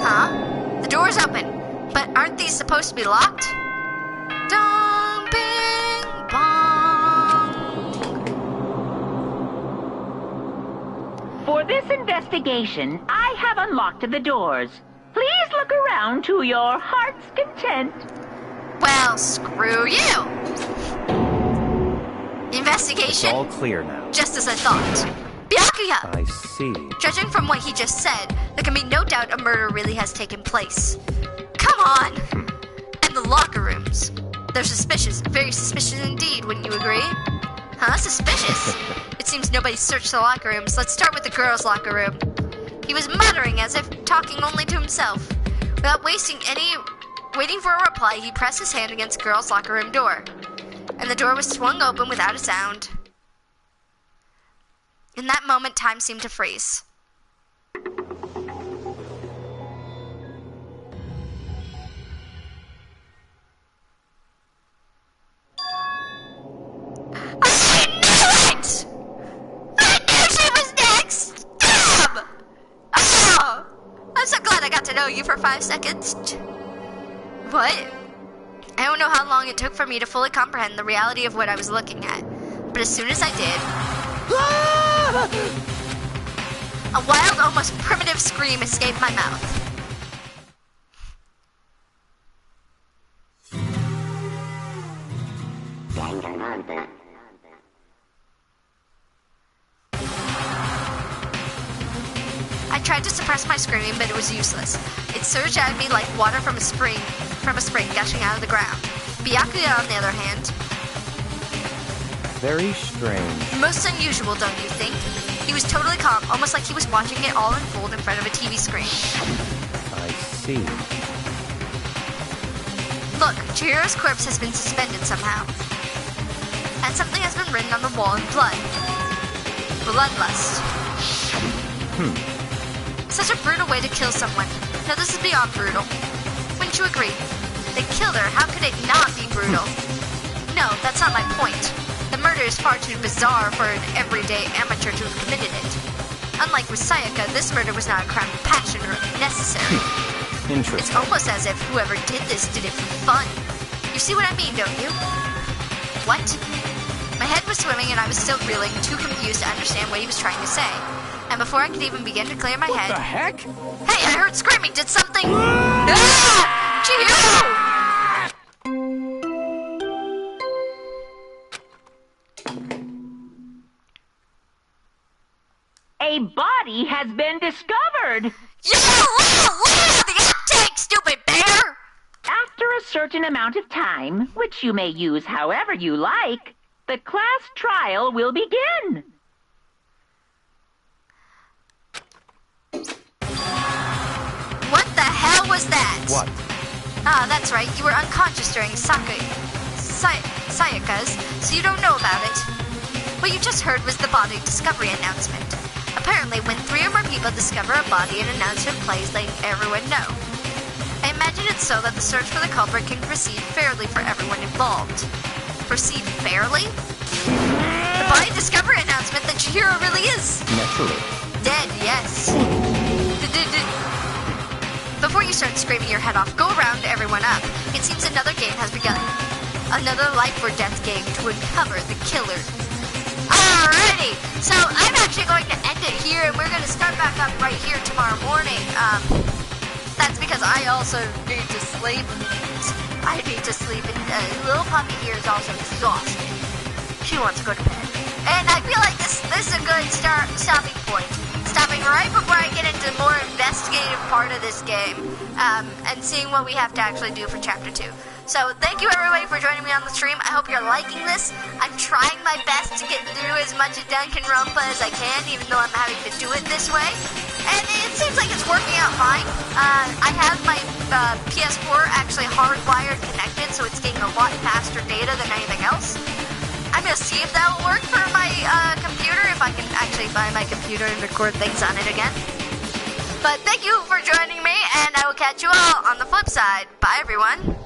Huh? The door's open. But aren't these supposed to be locked? Dong, bing, bong. For this investigation, I have unlocked the doors. Please look around to your heart's content. Well, screw you. It's Investigation? all clear now. Just as I thought. Byakuya! I see. Judging from what he just said, there can be no doubt a murder really has taken place. Come on! And the locker rooms. They're suspicious. Very suspicious indeed, wouldn't you agree? Huh? Suspicious? It seems nobody searched the locker rooms. Let's start with the girls' locker room. He was muttering as if talking only to himself. Without waiting for a reply, he pressed his hand against the girls' locker room door. And the door was swung open without a sound. In that moment, time seemed to freeze. I knew it! I knew she was next! Damn! Oh, I'm so glad I got to know you for 5 seconds. What? I don't know how long it took for me to fully comprehend the reality of what I was looking at. But as soon as I did... a wild, almost primitive scream escaped my mouth. I tried to suppress my screaming, but it was useless. It surged at me like water from a spring gushing out of the ground. Byakuya, on the other hand... Very strange. most unusual, don't you think? He was totally calm, almost like he was watching it all unfold in front of a TV screen. I see. Look, Chihiro's corpse has been suspended somehow. And something has been written on the wall in blood. Bloodlust. Such a brutal way to kill someone. Now this is beyond brutal. Wouldn't you agree? They killed her, how could it not be brutal? No, that's not my point. The murder is far too bizarre for an everyday amateur to have committed it. Unlike with Sayaka, this murder was not a crime of passion or necessary. Interesting. It's almost as if whoever did this did it for fun. You see what I mean, don't you? What? My head was swimming and I was still reeling, too confused to understand what he was trying to say. And before I could even begin to clear my head... What the heck? Hey, I heard screaming! Did something... Ah! Chihiro! A body has been discovered! Yeah! The uptake, stupid bear! After a certain amount of time, which you may use however you like, the class trial will begin. What the hell was that? What? Ah, that's right. You were unconscious during Sayaka's, so you don't know about it. What you just heard was the body discovery announcement. Apparently, when 3 or more people discover a body, an announcement plays letting everyone know. I imagine it's so that the search for the culprit can proceed fairly for everyone involved. Proceed fairly? The body discovery announcement that Chihiro really is Naturally. dead, yes. Before you start screaming your head off, go around everyone up. It seems another game has begun. Another life or death game to uncover the killer. Alrighty, so I'm actually going to end it here, and we're going to start back up right here tomorrow morning. That's because I also need to sleep. I need to sleep, and little puppy here is also exhausted. She wants to go to bed. And I feel like this is a good stopping point. Stopping right before I get into the more investigative part of this game, and seeing what we have to actually do for Chapter 2. So, thank you everybody for joining me on the stream. I hope you're liking this. I'm trying my best to get through as much of Danganronpa as I can, even though I'm having to do it this way. And it seems like it's working out fine. I have my PS4 actually hardwired connected, so it's getting a lot faster data than anything else. I'm going to see if that will work for my computer, if I can actually buy my computer and record things on it again. But thank you for joining me, and I will catch you all on the flip side. Bye, everyone.